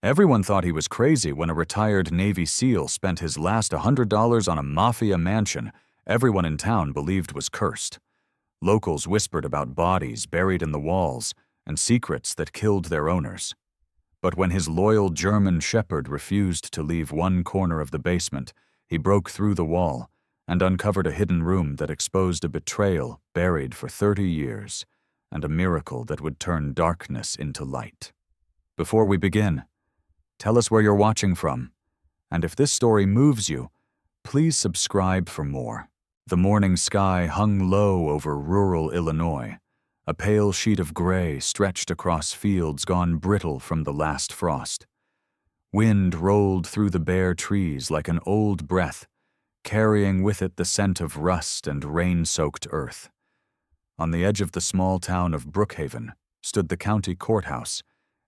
Everyone thought he was crazy when a retired Navy SEAL spent his last $100 on a Mafia mansion everyone in town believed was cursed. Locals whispered about bodies buried in the walls and secrets that killed their owners. But when his loyal German Shepherd refused to leave one corner of the basement, he broke through the wall and uncovered a hidden room that exposed a betrayal buried for 30 years and a miracle that would turn darkness into light. Before we begin, tell us where you're watching from, and if this story moves you, please subscribe for more. The morning sky hung low over rural Illinois. A pale sheet of gray stretched across fields gone brittle from the last frost. Wind rolled through the bare trees like an old breath, carrying with it the scent of rust and rain-soaked earth. On the edge of the small town of Brookhaven stood the county courthouse,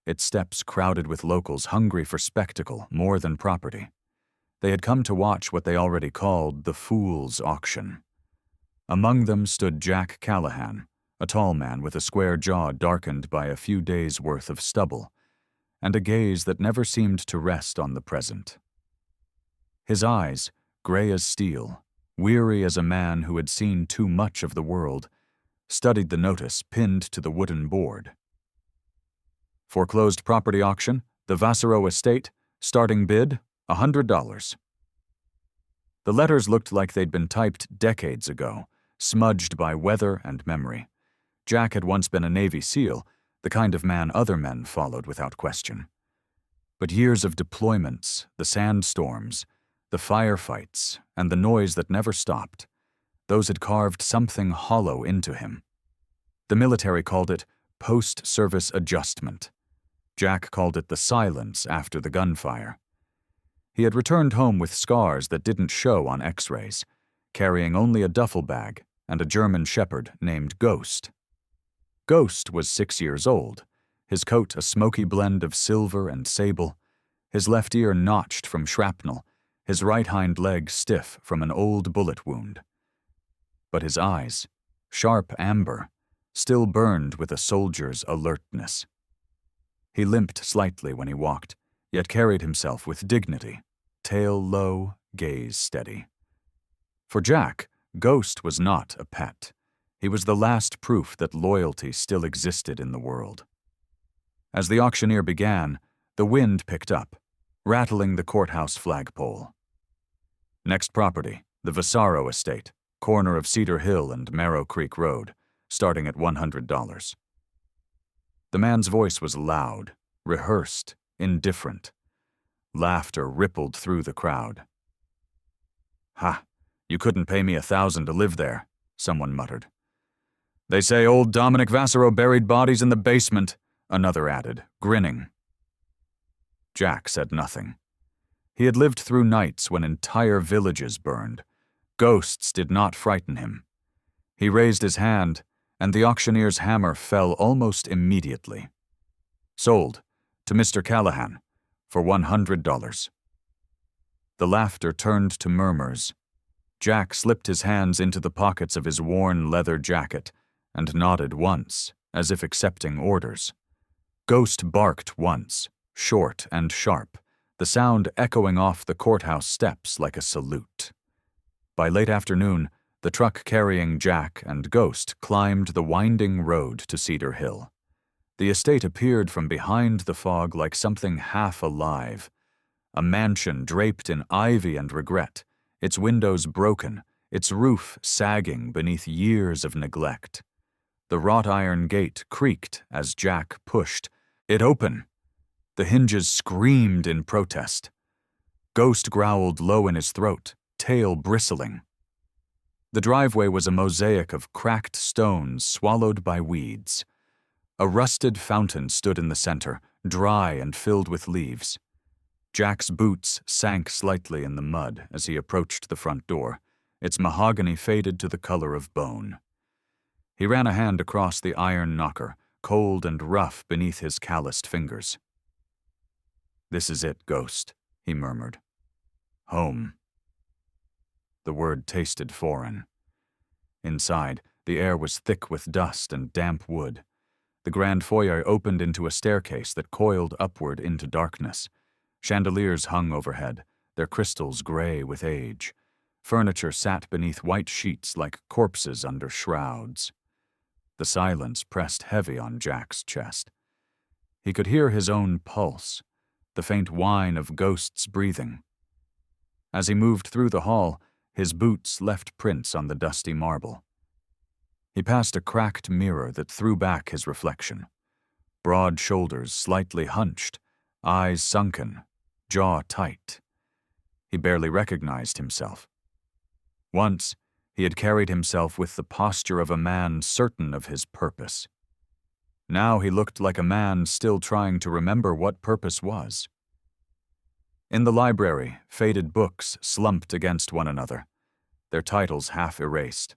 its steps crowded with locals hungry for spectacle more than property. They had come to watch what they already called the Fool's Auction. Among them stood Jack Callahan, a tall man with a square jaw darkened by a few days' worth of stubble, and a gaze that never seemed to rest on the present. His eyes, gray as steel, weary as a man who had seen too much of the world, studied the notice pinned to the wooden board. Foreclosed property auction, the Vassereau estate, starting bid, $100. The letters looked like they'd been typed decades ago, smudged by weather and memory. Jack had once been a Navy SEAL, the kind of man other men followed without question. But years of deployments, the sandstorms, the firefights, and the noise that never stopped, those had carved something hollow into him. The military called it post-service adjustment. Jack called it the silence after the gunfire. He had returned home with scars that didn't show on x-rays, carrying only a duffel bag and a German Shepherd named Ghost. Ghost was 6 years old, his coat a smoky blend of silver and sable, his left ear notched from shrapnel, his right hind leg stiff from an old bullet wound. But his eyes, sharp amber, still burned with a soldier's alertness. He limped slightly when he walked, yet carried himself with dignity, tail low, gaze steady. For Jack, Ghost was not a pet. He was the last proof that loyalty still existed in the world. As the auctioneer began, the wind picked up, rattling the courthouse flagpole. Next property, the Vassereau estate, corner of Cedar Hill and Marrow Creek Road, starting at $100. The man's voice was loud, rehearsed, indifferent. Laughter rippled through the crowd. "Ha, you couldn't pay me $1,000 to live there," someone muttered. "They say old Dominic Vassereau buried bodies in the basement," another added, grinning. Jack said nothing. He had lived through nights when entire villages burned. Ghosts did not frighten him. He raised his hand, and the auctioneer's hammer fell almost immediately. "Sold, to Mr. Callahan, for $100. The laughter turned to murmurs. Jack slipped his hands into the pockets of his worn leather jacket and nodded once, as if accepting orders. Ghost barked once, short and sharp, the sound echoing off the courthouse steps like a salute. By late afternoon, the truck carrying Jack and Ghost climbed the winding road to Cedar Hill. The estate appeared from behind the fog like something half alive. A mansion draped in ivy and regret, its windows broken, its roof sagging beneath years of neglect. The wrought iron gate creaked as Jack pushed. "It open!" The hinges screamed in protest. Ghost growled low in his throat, tail bristling. The driveway was a mosaic of cracked stones swallowed by weeds. A rusted fountain stood in the center, dry and filled with leaves. Jack's boots sank slightly in the mud as he approached the front door, its mahogany faded to the color of bone. He ran a hand across the iron knocker, cold and rough beneath his calloused fingers. "This is it, Ghost," he murmured. "Home." The word tasted foreign. Inside, the air was thick with dust and damp wood. The grand foyer opened into a staircase that coiled upward into darkness. Chandeliers hung overhead, their crystals gray with age. Furniture sat beneath white sheets like corpses under shrouds. The silence pressed heavy on Jack's chest. He could hear his own pulse, the faint whine of ghosts breathing. As he moved through the hall, his boots left prints on the dusty marble. He passed a cracked mirror that threw back his reflection. Broad shoulders slightly hunched, eyes sunken, jaw tight. He barely recognized himself. Once, he had carried himself with the posture of a man certain of his purpose. Now he looked like a man still trying to remember what purpose was. In the library, faded books slumped against one another, their titles half erased.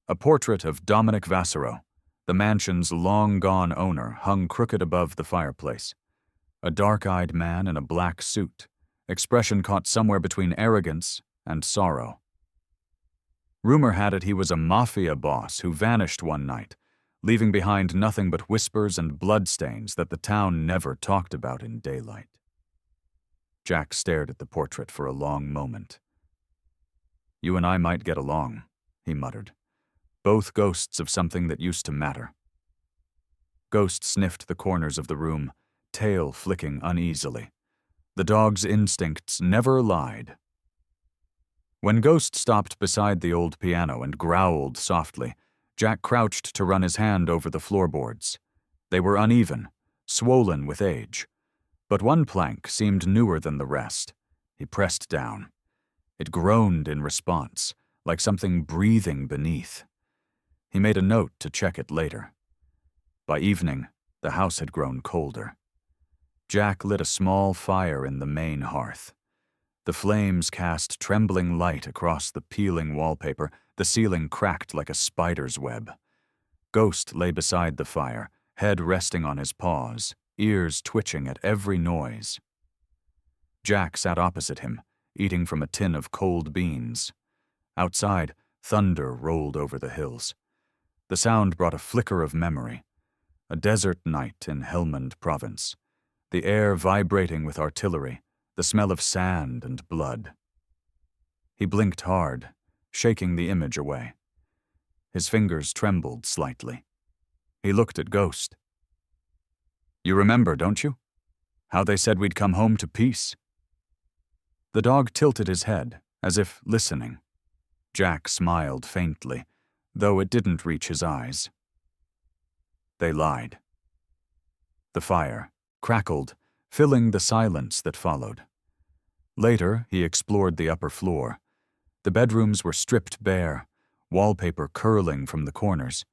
A portrait of Dominic Vassereau, the mansion's long-gone owner, hung crooked above the fireplace. A dark-eyed man in a black suit, expression caught somewhere between arrogance and sorrow. Rumor had it he was a Mafia boss who vanished one night, leaving behind nothing but whispers and bloodstains that the town never talked about in daylight. Jack stared at the portrait for a long moment. "You and I might get along," he muttered. "Both ghosts of something that used to matter." Ghost sniffed the corners of the room, tail flicking uneasily. The dog's instincts never lied. When Ghost stopped beside the old piano and growled softly, Jack crouched to run his hand over the floorboards. They were uneven, swollen with age. But one plank seemed newer than the rest. He pressed down. It groaned in response, like something breathing beneath. He made a note to check it later. By evening, the house had grown colder. Jack lit a small fire in the main hearth. The flames cast trembling light across the peeling wallpaper, the ceiling cracked like a spider's web. Ghost lay beside the fire, head resting on his paws, ears twitching at every noise. Jack sat opposite him, eating from a tin of cold beans. Outside, thunder rolled over the hills. The sound brought a flicker of memory. A desert night in Helmand Province. The air vibrating with artillery, the smell of sand and blood. He blinked hard, shaking the image away. His fingers trembled slightly. He looked at Ghost. "You remember, don't you? How they said we'd come home to peace?" The dog tilted his head, as if listening. Jack smiled faintly, though it didn't reach his eyes. They lied. The fire crackled, filling the silence that followed. Later, he explored the upper floor. The bedrooms were stripped bare, wallpaper curling from the corners,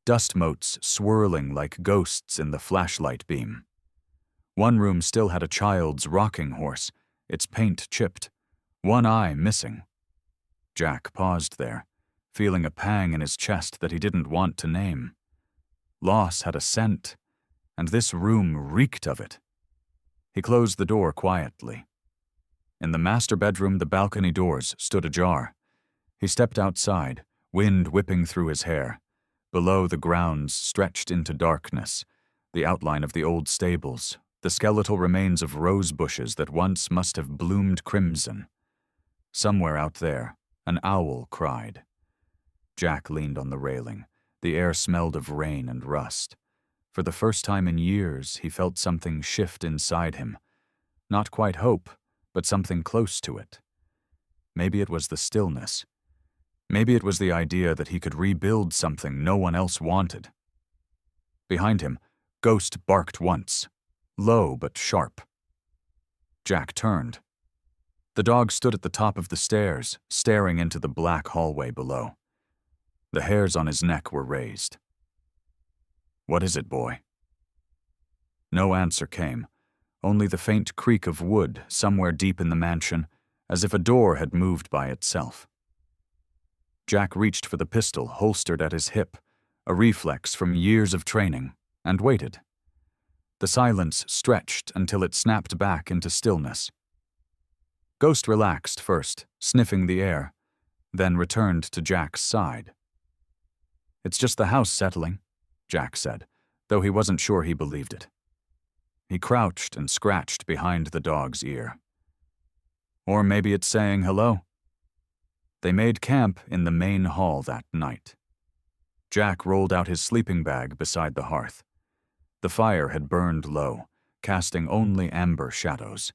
dust motes swirling like ghosts in the flashlight beam. One room still had a child's rocking horse, its paint chipped, one eye missing. Jack paused there, feeling a pang in his chest that he didn't want to name. Loss had a scent, and this room reeked of it. He closed the door quietly. In the master bedroom, the balcony doors stood ajar. He stepped outside, wind whipping through his hair. Below, the grounds stretched into darkness, the outline of the old stables, the skeletal remains of rose bushes that once must have bloomed crimson. Somewhere out there, an owl cried. Jack leaned on the railing. The air smelled of rain and rust. For the first time in years, he felt something shift inside him. Not quite hope, but something close to it. Maybe it was the stillness. Maybe it was the idea that he could rebuild something no one else wanted. Behind him, Ghost barked once, low but sharp. Jack turned. The dog stood at the top of the stairs, staring into the black hallway below. The hairs on his neck were raised. "What is it, boy?" No answer came, only the faint creak of wood somewhere deep in the mansion, as if a door had moved by itself. Jack reached for the pistol holstered at his hip, a reflex from years of training, and waited. The silence stretched until it snapped back into stillness. Ghost relaxed first, sniffing the air, then returned to Jack's side. "It's just the house settling," Jack said, though he wasn't sure he believed it. He crouched and scratched behind the dog's ear. Or maybe it's saying hello. They made camp in the main hall that night. Jack rolled out his sleeping bag beside the hearth. The fire had burned low, casting only amber shadows.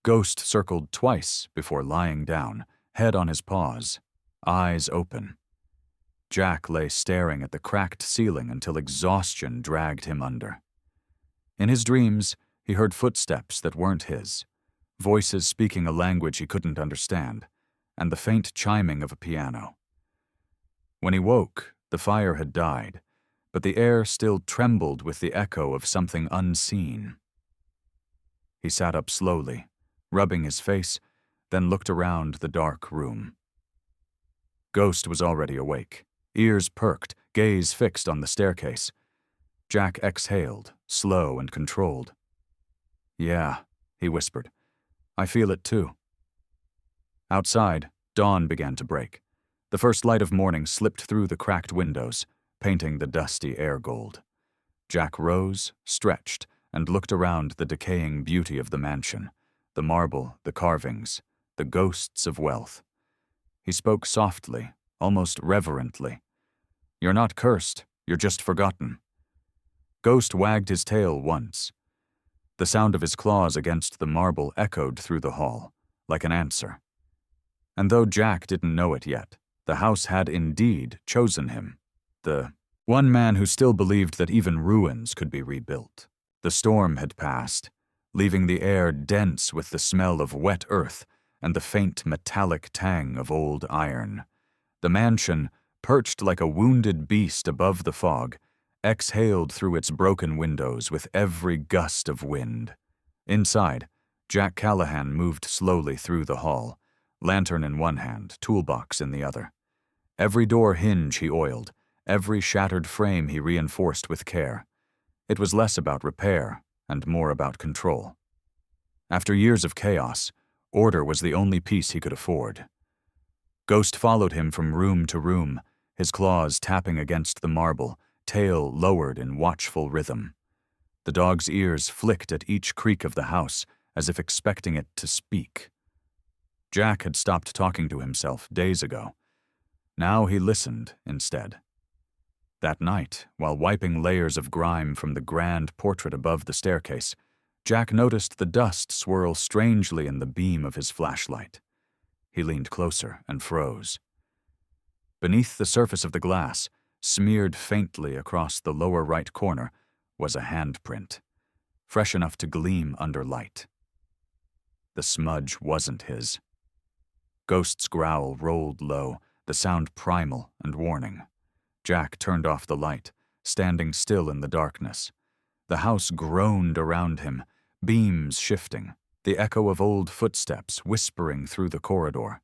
Ghost circled twice before lying down, head on his paws, eyes open. Jack lay staring at the cracked ceiling until exhaustion dragged him under. In his dreams, he heard footsteps that weren't his, voices speaking a language he couldn't understand, and the faint chiming of a piano. When he woke, the fire had died, but the air still trembled with the echo of something unseen. He sat up slowly, rubbing his face, then looked around the dark room. Ghost was already awake, ears perked, gaze fixed on the staircase. Jack exhaled, slow and controlled. "Yeah," he whispered. "I feel it too." Outside, dawn began to break. The first light of morning slipped through the cracked windows, painting the dusty air gold. Jack rose, stretched, and looked around the decaying beauty of the mansion, the marble, the carvings, the ghosts of wealth. He spoke softly, almost reverently. "You're not cursed, you're just forgotten." Ghost wagged his tail once. The sound of his claws against the marble echoed through the hall, like an answer. And though Jack didn't know it yet, the house had indeed chosen him. The one man who still believed that even ruins could be rebuilt. The storm had passed, leaving the air dense with the smell of wet earth and the faint metallic tang of old iron. The mansion, perched like a wounded beast above the fog, exhaled through its broken windows with every gust of wind. Inside, Jack Callahan moved slowly through the hall, lantern in one hand, toolbox in the other. Every door hinge he oiled, every shattered frame he reinforced with care. It was less about repair and more about control. After years of chaos, order was the only peace he could afford. Ghost followed him from room to room, his claws tapping against the marble, tail lowered in watchful rhythm. The dog's ears flicked at each creak of the house, as if expecting it to speak. Jack had stopped talking to himself days ago. Now he listened instead. That night, while wiping layers of grime from the grand portrait above the staircase, Jack noticed the dust swirl strangely in the beam of his flashlight. He leaned closer and froze. Beneath the surface of the glass, smeared faintly across the lower right corner, was a handprint, fresh enough to gleam under light. The smudge wasn't his. Ghost's growl rolled low, the sound primal and warning. Jack turned off the light, standing still in the darkness. The house groaned around him, beams shifting, the echo of old footsteps whispering through the corridor.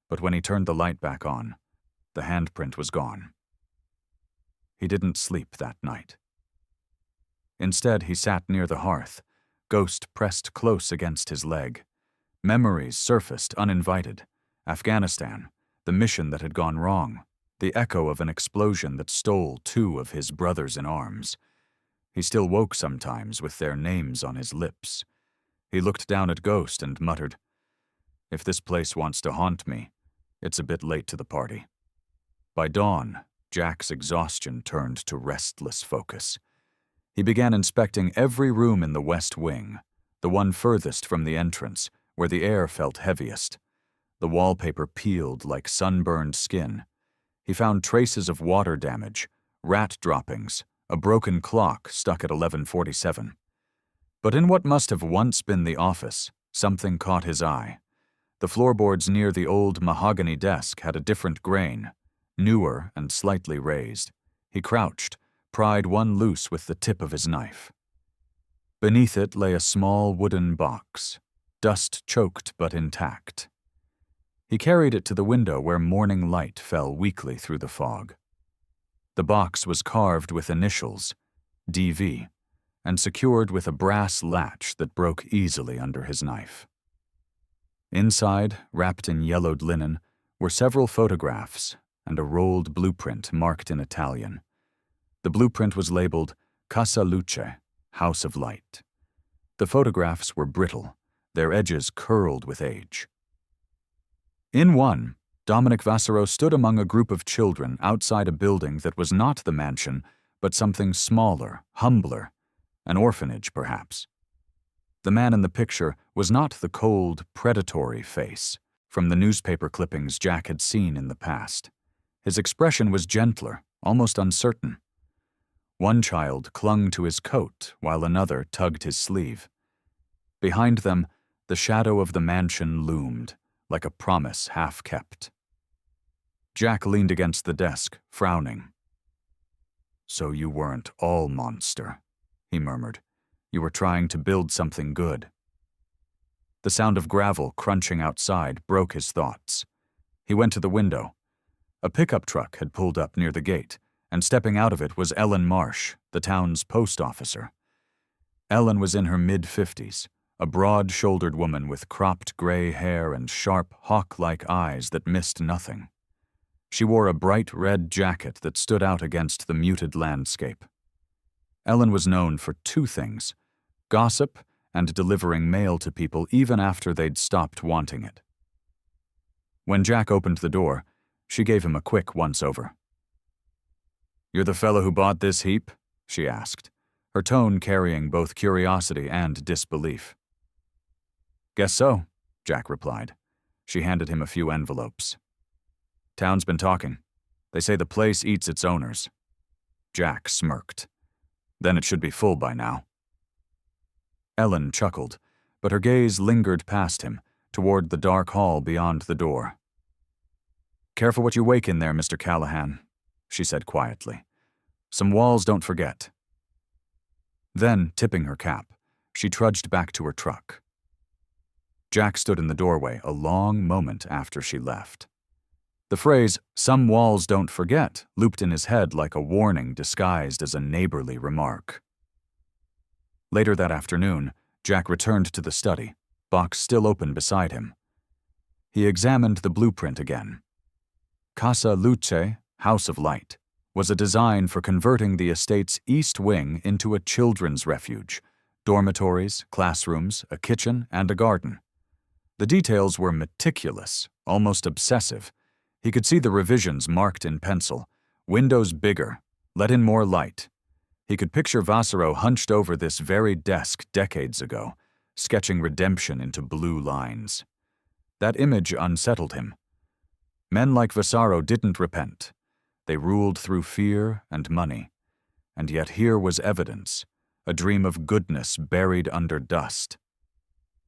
But when he turned the light back on, the handprint was gone. He didn't sleep that night. Instead, he sat near the hearth, Ghost pressed close against his leg. Memories surfaced uninvited. Afghanistan, the mission that had gone wrong, the echo of an explosion that stole 2 of his brothers in arms. He still woke sometimes with their names on his lips. He looked down at Ghost and muttered, "If this place wants to haunt me, it's a bit late to the party." By dawn, Jack's exhaustion turned to restless focus. He began inspecting every room in the west wing, the one furthest from the entrance, where the air felt heaviest. The wallpaper peeled like sunburned skin. He found traces of water damage, rat droppings, a broken clock stuck at 11:47. But in what must have once been the office, something caught his eye. The floorboards near the old mahogany desk had a different grain, newer and slightly raised. He crouched, pried one loose with the tip of his knife. Beneath it lay a small wooden box, dust-choked but intact. He carried it to the window where morning light fell weakly through the fog. The box was carved with initials, DV, and secured with a brass latch that broke easily under his knife. Inside, wrapped in yellowed linen, were several photographs and a rolled blueprint marked in Italian. The blueprint was labeled Casa Luce, House of Light. The photographs were brittle, their edges curled with age. In one, Dominic Vasaro stood among a group of children outside a building that was not the mansion, but something smaller, humbler, an orphanage perhaps. The man in the picture was not the cold, predatory face from the newspaper clippings Jack had seen in the past. His expression was gentler, almost uncertain. One child clung to his coat while another tugged his sleeve. Behind them, the shadow of the mansion loomed, like a promise half kept. Jack leaned against the desk, frowning. "So you weren't all monster," he murmured. "You were trying to build something good." The sound of gravel crunching outside broke his thoughts. He went to the window. A pickup truck had pulled up near the gate, and stepping out of it was Ellen Marsh, the town's post officer. Ellen was in her mid-50s, a broad-shouldered woman with cropped gray hair and sharp, hawk-like eyes that missed nothing. She wore a bright red jacket that stood out against the muted landscape. Ellen was known for two things: gossip and delivering mail to people even after they'd stopped wanting it. When Jack opened the door, she gave him a quick once-over. "You're the fellow who bought this heap?" she asked, her tone carrying both curiosity and disbelief. "Guess so," Jack replied. She handed him a few envelopes. "Town's been talking. They say the place eats its owners." Jack smirked. "Then it should be full by now." Ellen chuckled, but her gaze lingered past him, toward the dark hall beyond the door. "Careful what you wake in there, Mr. Callahan," she said quietly. "Some walls don't forget." Then, tipping her cap, she trudged back to her truck. Jack stood in the doorway a long moment after she left. The phrase, "some walls don't forget," looped in his head like a warning disguised as a neighborly remark. Later that afternoon, Jack returned to the study, box still open beside him. He examined the blueprint again. Casa Luce, House of Light, was a design for converting the estate's east wing into a children's refuge: dormitories, classrooms, a kitchen, and a garden. The details were meticulous, almost obsessive. He could see the revisions marked in pencil: windows bigger, let in more light. He could picture Vasaro hunched over this very desk decades ago, sketching redemption into blue lines. That image unsettled him. Men like Vasaro didn't repent. They ruled through fear and money. And yet here was evidence, a dream of goodness buried under dust.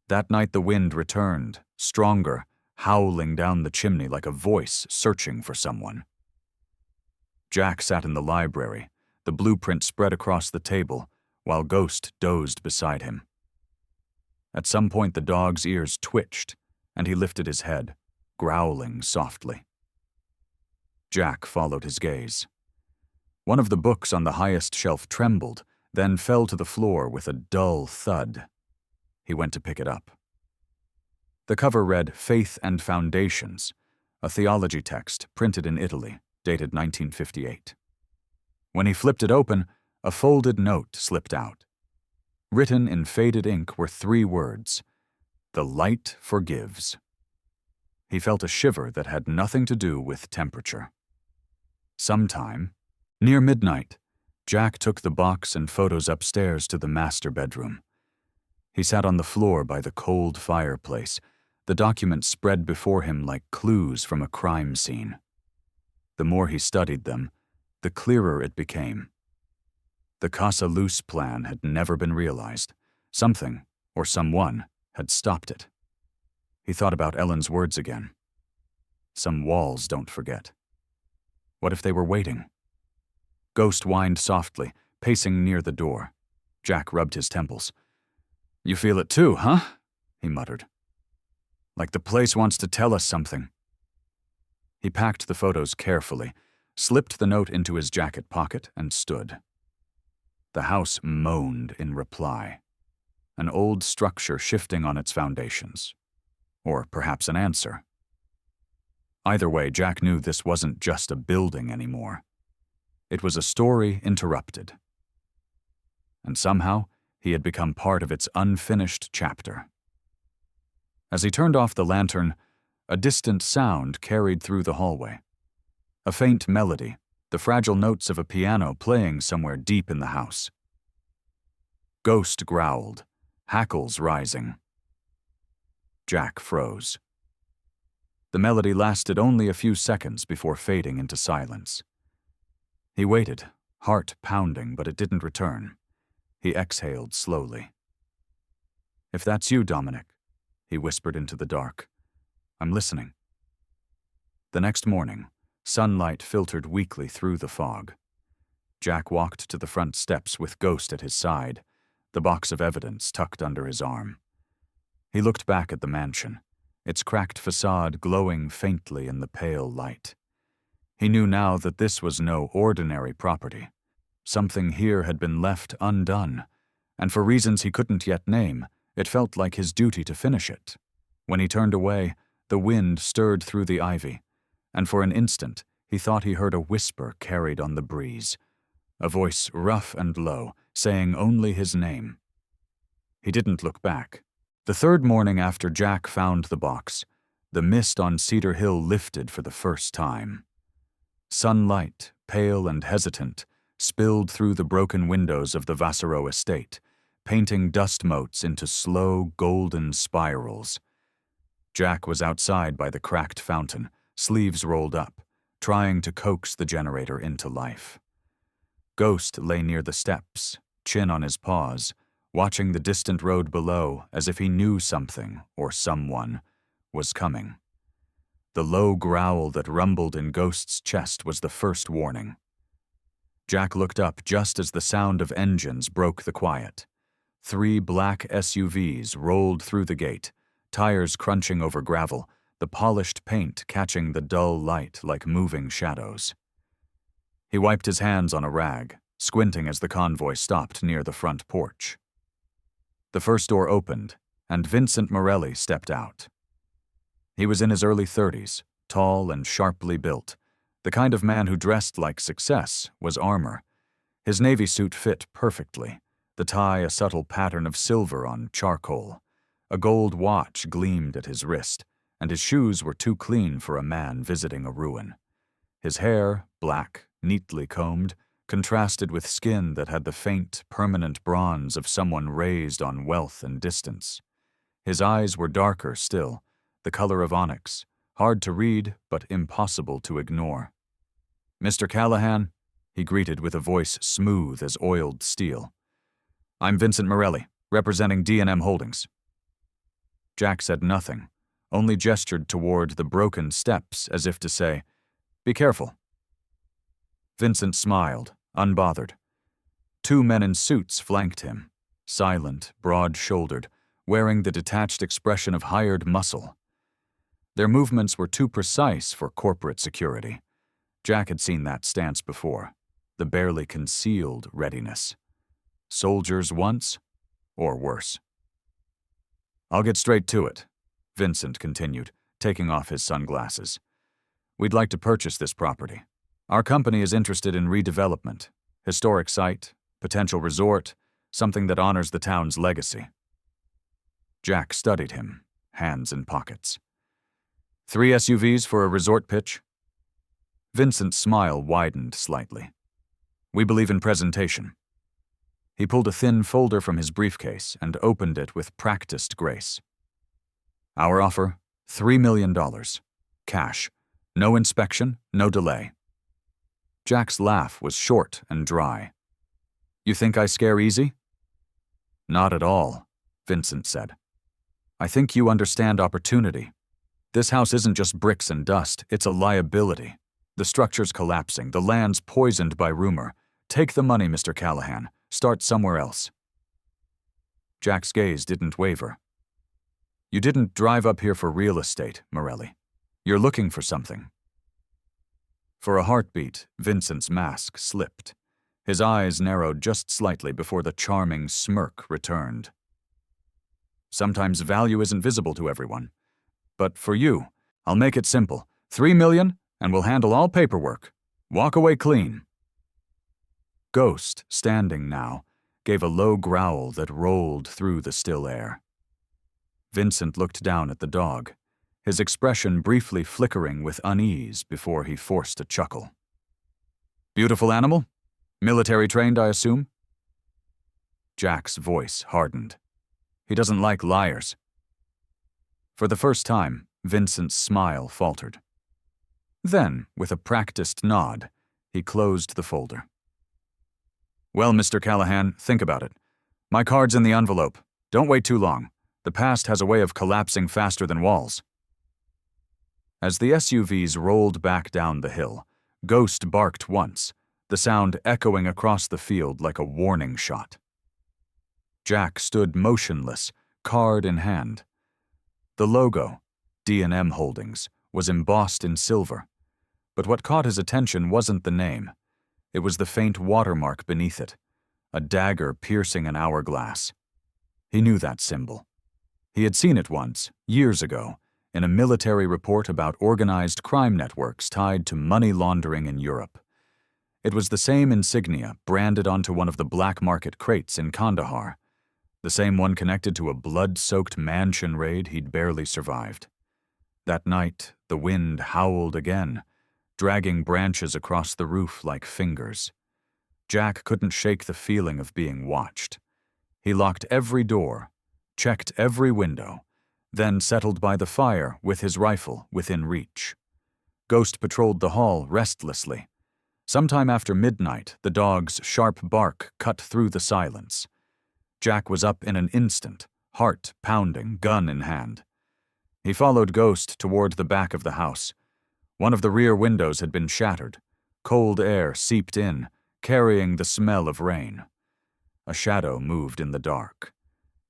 That night the wind returned, stronger, howling down the chimney like a voice searching for someone. Jack sat in the library, the blueprint spread across the table, while Ghost dozed beside him. At some point the dog's ears twitched, and he lifted his head, growling softly. Jack followed his gaze. One of the books on the highest shelf trembled, then fell to the floor with a dull thud. He went to pick it up. The cover read Faith and Foundations, a theology text printed in Italy, dated 1958. When he flipped it open, a folded note slipped out. Written in faded ink were 3 words: "The light forgives." He felt a shiver that had nothing to do with temperature. Sometime, near midnight, Jack took the box and photos upstairs to the master bedroom. He sat on the floor by the cold fireplace, the documents spread before him like clues from a crime scene. The more he studied them, the clearer it became. The Casa Luce plan had never been realized. Something, or someone, had stopped it. He thought about Ellen's words again. Some walls don't forget. What if they were waiting? Ghost whined softly, pacing near the door. Jack rubbed his temples. "You feel it too, huh?" he muttered. "Like the place wants to tell us something." He packed the photos carefully, slipped the note into his jacket pocket, and stood. The house moaned in reply, an old structure shifting on its foundations. Or perhaps an answer. Either way, Jack knew this wasn't just a building anymore. It was a story interrupted. and somehow he had become part of its unfinished chapter. As he turned off the lantern, a distant sound carried through the hallway. A faint melody, the fragile notes of a piano playing somewhere deep in the house. Ghost growled, hackles rising. Jack froze. The melody lasted only a few seconds before fading into silence. He waited, heart pounding, but it didn't return. He exhaled slowly. "If that's you, Dominic," he whispered into the dark, "I'm listening." The next morning, sunlight filtered weakly through the fog. Jack walked to the front steps with Ghost at his side, the box of evidence tucked under his arm. He looked back at the mansion, its cracked facade glowing faintly in the pale light. He knew now that this was no ordinary property. Something here had been left undone, and for reasons he couldn't yet name, it felt like his duty to finish it. When he turned away, the wind stirred through the ivy, and for an instant he thought he heard a whisper carried on the breeze, a voice rough and low, saying only his name. He didn't look back. The third morning after Jack found the box, the mist on Cedar Hill lifted for the first time. Sunlight, pale and hesitant, spilled through the broken windows of the Vassereau estate, painting dust motes into slow, golden spirals. Jack was outside by the cracked fountain, sleeves rolled up, trying to coax the generator into life. Ghost lay near the steps, chin on his paws, watching the distant road below as if he knew something, or someone, was coming. The low growl that rumbled in Ghost's chest was the first warning. Jack looked up just as the sound of engines broke the quiet. 3 black SUVs rolled through the gate, tires crunching over gravel, the polished paint catching the dull light like moving shadows. He wiped his hands on a rag, squinting as the convoy stopped near the front porch. The first door opened, and Vincent Morelli stepped out. He was in his early 30s, tall and sharply built. The kind of man who dressed like success was armor. His navy suit fit perfectly, the tie a subtle pattern of silver on charcoal. A gold watch gleamed at his wrist, and his shoes were too clean for a man visiting a ruin. His hair, black, neatly combed, contrasted with skin that had the faint, permanent bronze of someone raised on wealth and distance. His eyes were darker still, the color of onyx, hard to read but impossible to ignore. "Mr. Callahan," he greeted with a voice smooth as oiled steel. "I'm Vincent Morelli, representing D&M Holdings." Jack said nothing, only gestured toward the broken steps as if to say, "Be careful." Vincent smiled, unbothered. 2 men in suits flanked him, silent, broad-shouldered, wearing the detached expression of hired muscle. Their movements were too precise for corporate security. Jack had seen that stance before, the barely concealed readiness. Soldiers once, or worse. "I'll get straight to it," Vincent continued, taking off his sunglasses. "We'd like to purchase this property. Our company is interested in redevelopment, historic site, potential resort, something that honors the town's legacy." Jack studied him, hands in pockets. 3 SUVs for a resort pitch?" Vincent's smile widened slightly. "We believe in presentation." He pulled a thin folder from his briefcase and opened it with practiced grace. "Our offer, $3 million. Cash. No inspection, no delay." Jack's laugh was short and dry. "You think I scare easy?" "Not at all," Vincent said. "I think you understand opportunity. This house isn't just bricks and dust, it's a liability. The structure's collapsing, the land's poisoned by rumor. Take the money, Mr. Callahan. Start somewhere else." Jack's gaze didn't waver. "You didn't drive up here for real estate, Morelli. You're looking for something." For a heartbeat, Vincent's mask slipped. His eyes narrowed just slightly before the charming smirk returned. "Sometimes value isn't visible to everyone. But for you, I'll make it simple. $3 million, and we'll handle all paperwork. Walk away clean." Ghost, standing now, gave a low growl that rolled through the still air. Vincent looked down at the dog, his expression briefly flickering with unease before he forced a chuckle. "Beautiful animal? Military trained, I assume?" Jack's voice hardened. "He doesn't like liars." For the first time, Vincent's smile faltered. Then, with a practiced nod, he closed the folder. "Well, Mr. Callahan, think about it. My card's in the envelope. Don't wait too long. The past has a way of collapsing faster than walls." As the SUVs rolled back down the hill, Ghost barked once, the sound echoing across the field like a warning shot. Jack stood motionless, card in hand. The logo, D&M Holdings, was embossed in silver, but what caught his attention wasn't the name. It was the faint watermark beneath it, a dagger piercing an hourglass. He knew that symbol. He had seen it once, years ago, in a military report about organized crime networks tied to money laundering in Europe. It was the same insignia branded onto one of the black market crates in Kandahar, the same one connected to a blood-soaked mansion raid he'd barely survived. That night, the wind howled again, dragging branches across the roof like fingers. Jack couldn't shake the feeling of being watched. He locked every door, checked every window, then settled by the fire with his rifle within reach. Ghost patrolled the hall restlessly. Sometime after midnight, the dog's sharp bark cut through the silence. Jack was up in an instant, heart pounding, gun in hand. He followed Ghost toward the back of the house. One of the rear windows had been shattered. Cold air seeped in, carrying the smell of rain. A shadow moved in the dark.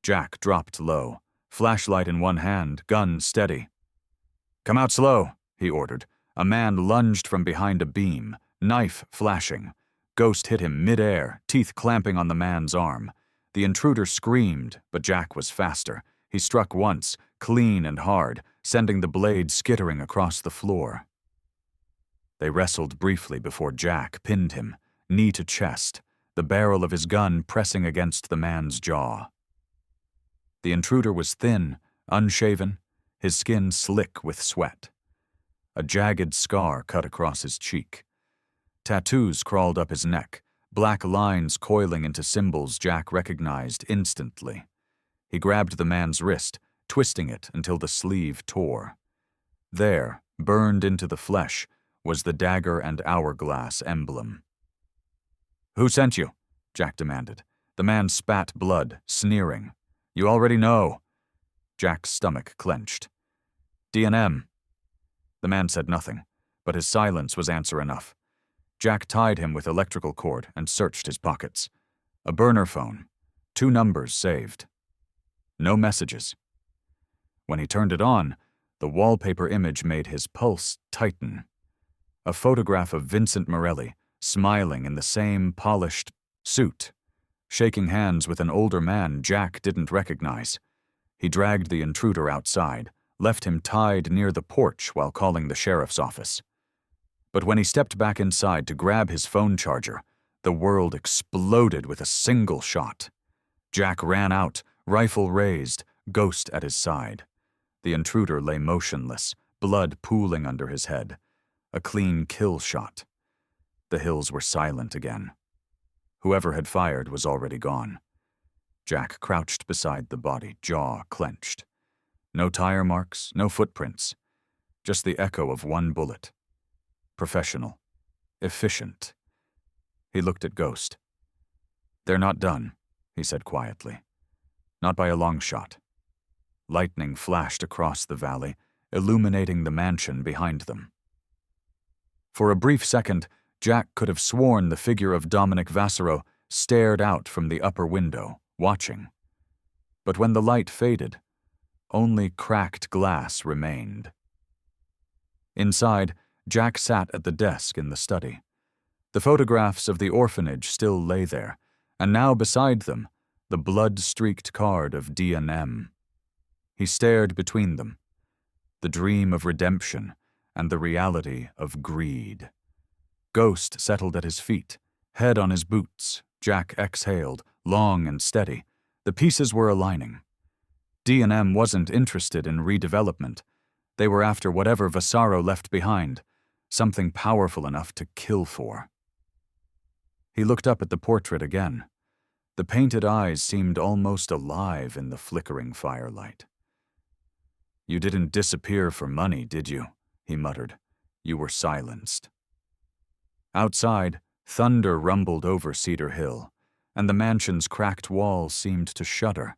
Jack dropped low, flashlight in one hand, gun steady. "Come out slow," he ordered. A man lunged from behind a beam, knife flashing. Ghost hit him mid-air, teeth clamping on the man's arm. The intruder screamed, but Jack was faster. He struck once, clean and hard, sending the blade skittering across the floor. They wrestled briefly before Jack pinned him, knee to chest, the barrel of his gun pressing against the man's jaw. The intruder was thin, unshaven, his skin slick with sweat. A jagged scar cut across his cheek. Tattoos crawled up his neck, black lines coiling into symbols Jack recognized instantly. He grabbed the man's wrist, twisting it until the sleeve tore. There, burned into the flesh, was the dagger and hourglass emblem. "Who sent you?" Jack demanded. The man spat blood, sneering. "You already know." Jack's stomach clenched. "D&M." The man said nothing, but his silence was answer enough. Jack tied him with electrical cord and searched his pockets. A burner phone, 2 numbers saved. No messages. When he turned it on, the wallpaper image made his pulse tighten. A photograph of Vincent Morelli, smiling in the same polished suit, shaking hands with an older man Jack didn't recognize. He dragged the intruder outside, left him tied near the porch while calling the sheriff's office. But when he stepped back inside to grab his phone charger, the world exploded with a single shot. Jack ran out, rifle raised, Ghost at his side. The intruder lay motionless, blood pooling under his head. A clean kill shot. The hills were silent again. Whoever had fired was already gone. Jack crouched beside the body, jaw clenched. No tire marks, no footprints. Just the echo of one bullet. Professional. Efficient. He looked at Ghost. "They're not done," he said quietly. "Not by a long shot." Lightning flashed across the valley, illuminating the mansion behind them. For a brief second, Jack could have sworn the figure of Dominic Vassero stared out from the upper window, watching. But when the light faded, only cracked glass remained. Inside, Jack sat at the desk in the study. The photographs of the orphanage still lay there, and now beside them, the blood-streaked card of D&M. He stared between them, the dream of redemption and the reality of greed. Ghost settled at his feet, head on his boots. Jack exhaled, long and steady. The pieces were aligning. D&M wasn't interested in redevelopment. They were after whatever Vasaro left behind, something powerful enough to kill for. He looked up at the portrait again. The painted eyes seemed almost alive in the flickering firelight. "You didn't disappear for money, did you?" he muttered. "You were silenced." Outside, thunder rumbled over Cedar Hill, and the mansion's cracked walls seemed to shudder,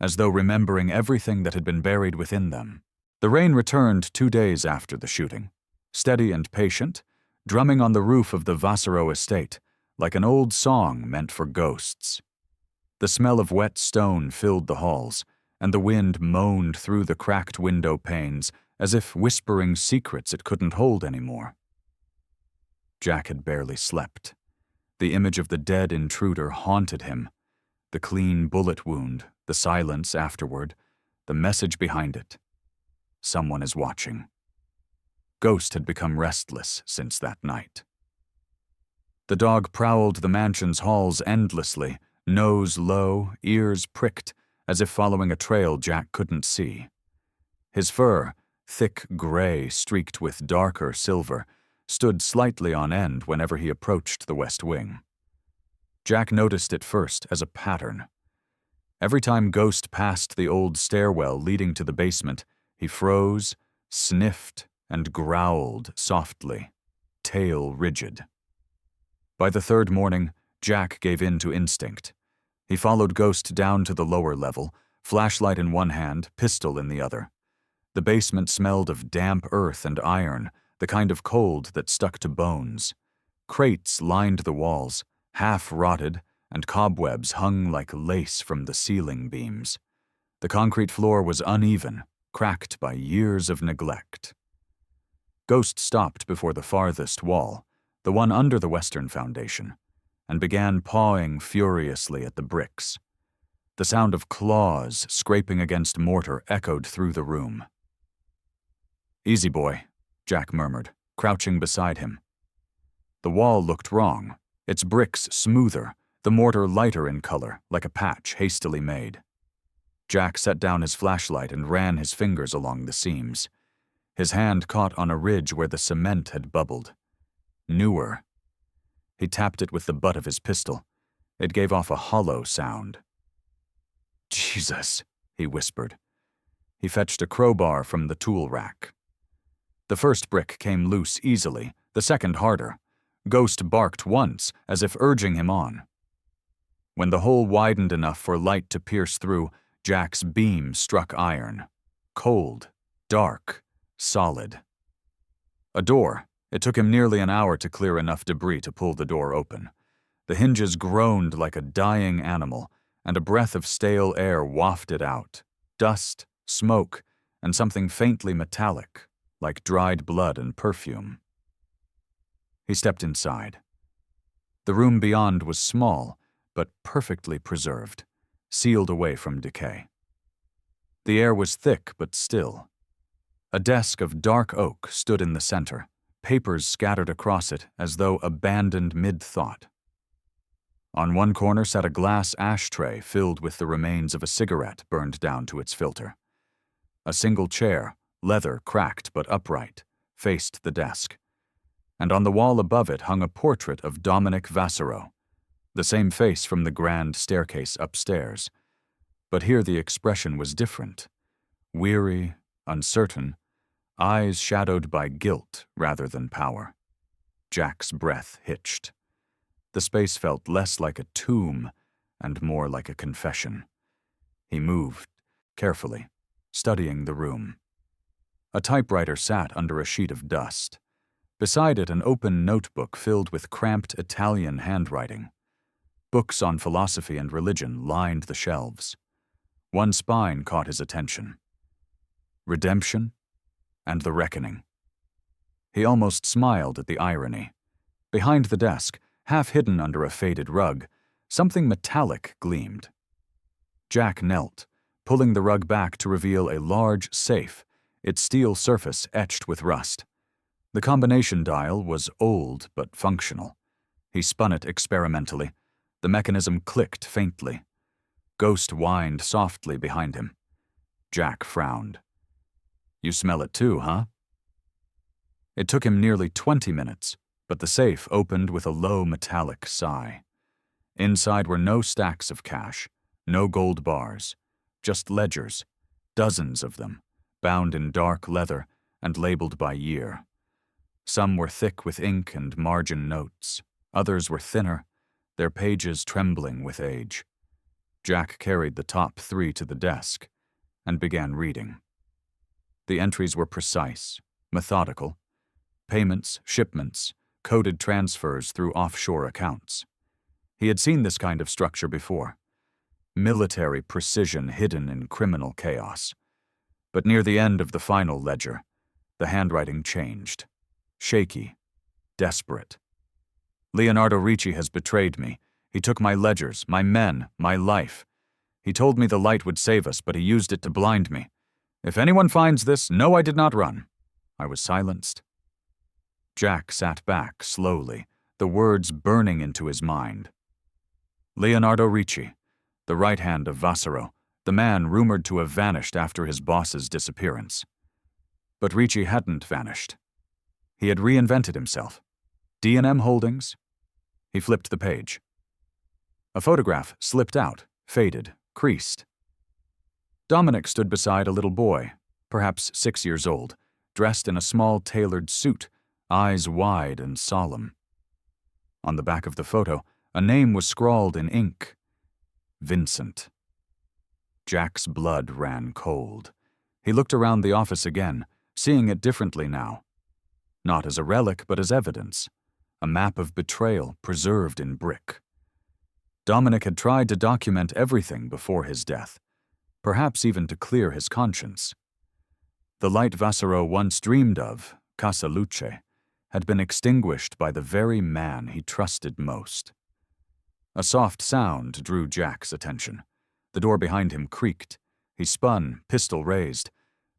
as though remembering everything that had been buried within them. The rain returned 2 days after the shooting, steady and patient, drumming on the roof of the Vasaro estate, like an old song meant for ghosts. The smell of wet stone filled the halls, and the wind moaned through the cracked window panes as if whispering secrets it couldn't hold anymore. Jack had barely slept. The image of the dead intruder haunted him. The clean bullet wound, the silence afterward, the message behind it. Someone is watching. Ghost had become restless since that night. The dog prowled the mansion's halls endlessly, nose low, ears pricked, as if following a trail Jack couldn't see. His fur, thick gray streaked with darker silver, stood slightly on end whenever he approached the west wing. Jack noticed it first as a pattern. Every time Ghost passed the old stairwell leading to the basement, he froze, sniffed, and growled softly, tail rigid. By the third morning, Jack gave in to instinct. He followed Ghost down to the lower level, flashlight in one hand, pistol in the other. The basement smelled of damp earth and iron, the kind of cold that stuck to bones. Crates lined the walls, half rotted, and cobwebs hung like lace from the ceiling beams. The concrete floor was uneven, cracked by years of neglect. Ghost stopped before the farthest wall, the one under the western foundation, and began pawing furiously at the bricks. The sound of claws scraping against mortar echoed through the room. "Easy, boy," Jack murmured, crouching beside him. The wall looked wrong, its bricks smoother, the mortar lighter in color, like a patch hastily made. Jack set down his flashlight and ran his fingers along the seams. His hand caught on a ridge where the cement had bubbled. Newer. He tapped it with the butt of his pistol. It gave off a hollow sound. "Jesus," he whispered. He fetched a crowbar from the tool rack. The first brick came loose easily, the second harder. Ghost barked once, as if urging him on. When the hole widened enough for light to pierce through, Jack's beam struck iron. Cold, dark, solid. A door. It took him nearly an hour to clear enough debris to pull the door open. The hinges groaned like a dying animal, and a breath of stale air wafted out. Dust, smoke, and something faintly metallic, like dried blood and perfume. He stepped inside. The room beyond was small, but perfectly preserved, sealed away from decay. The air was thick but still. A desk of dark oak stood in the center, papers scattered across it as though abandoned mid-thought. On one corner sat a glass ashtray filled with the remains of a cigarette burned down to its filter. A single chair, leather cracked but upright, faced the desk, and on the wall above it hung a portrait of Dominic Vasaro, the same face from the grand staircase upstairs. But here the expression was different. Weary, uncertain, eyes shadowed by guilt rather than power. Jack's breath hitched. The space felt less like a tomb and more like a confession. He moved, carefully, studying the room. A typewriter sat under a sheet of dust. Beside it, an open notebook filled with cramped Italian handwriting. Books on philosophy and religion lined the shelves. One spine caught his attention. Redemption and the reckoning. He almost smiled at the irony. Behind the desk, half hidden under a faded rug, something metallic gleamed. Jack knelt, pulling the rug back to reveal a large safe, its steel surface etched with rust. The combination dial was old but functional. He spun it experimentally. The mechanism clicked faintly. Ghost whined softly behind him. Jack frowned. You smell it too, huh? It took him nearly 20 minutes, but the safe opened with a low metallic sigh. Inside were no stacks of cash, no gold bars, just ledgers, dozens of them, bound in dark leather and labeled by year. Some were thick with ink and margin notes. Others were thinner, their pages trembling with age. Jack carried the top 3 to the desk and began reading. The entries were precise, methodical. Payments, shipments, coded transfers through offshore accounts. He had seen this kind of structure before. Military precision hidden in criminal chaos. But near the end of the final ledger, the handwriting changed. Shaky, desperate. Leonardo Ricci has betrayed me. He took my ledgers, my men, my life. He told me the light would save us, but he used it to blind me. If anyone finds this, know I did not run. I was silenced. Jack sat back slowly, the words burning into his mind. Leonardo Ricci, the right hand of Vasaro, the man rumored to have vanished after his boss's disappearance. But Ricci hadn't vanished. He had reinvented himself. D&M Holdings. He flipped the page. A photograph slipped out, faded, creased. Dominic stood beside a little boy, perhaps 6 years old, dressed in a small tailored suit, eyes wide and solemn. On the back of the photo, a name was scrawled in ink. Vincent. Jack's blood ran cold. He looked around the office again, seeing it differently now. Not as a relic, but as evidence. A map of betrayal preserved in brick. Dominic had tried to document everything before his death, perhaps even to clear his conscience. The light Vasaro once dreamed of, Casa Luce, had been extinguished by the very man he trusted most. A soft sound drew Jack's attention. The door behind him creaked. He spun, pistol raised,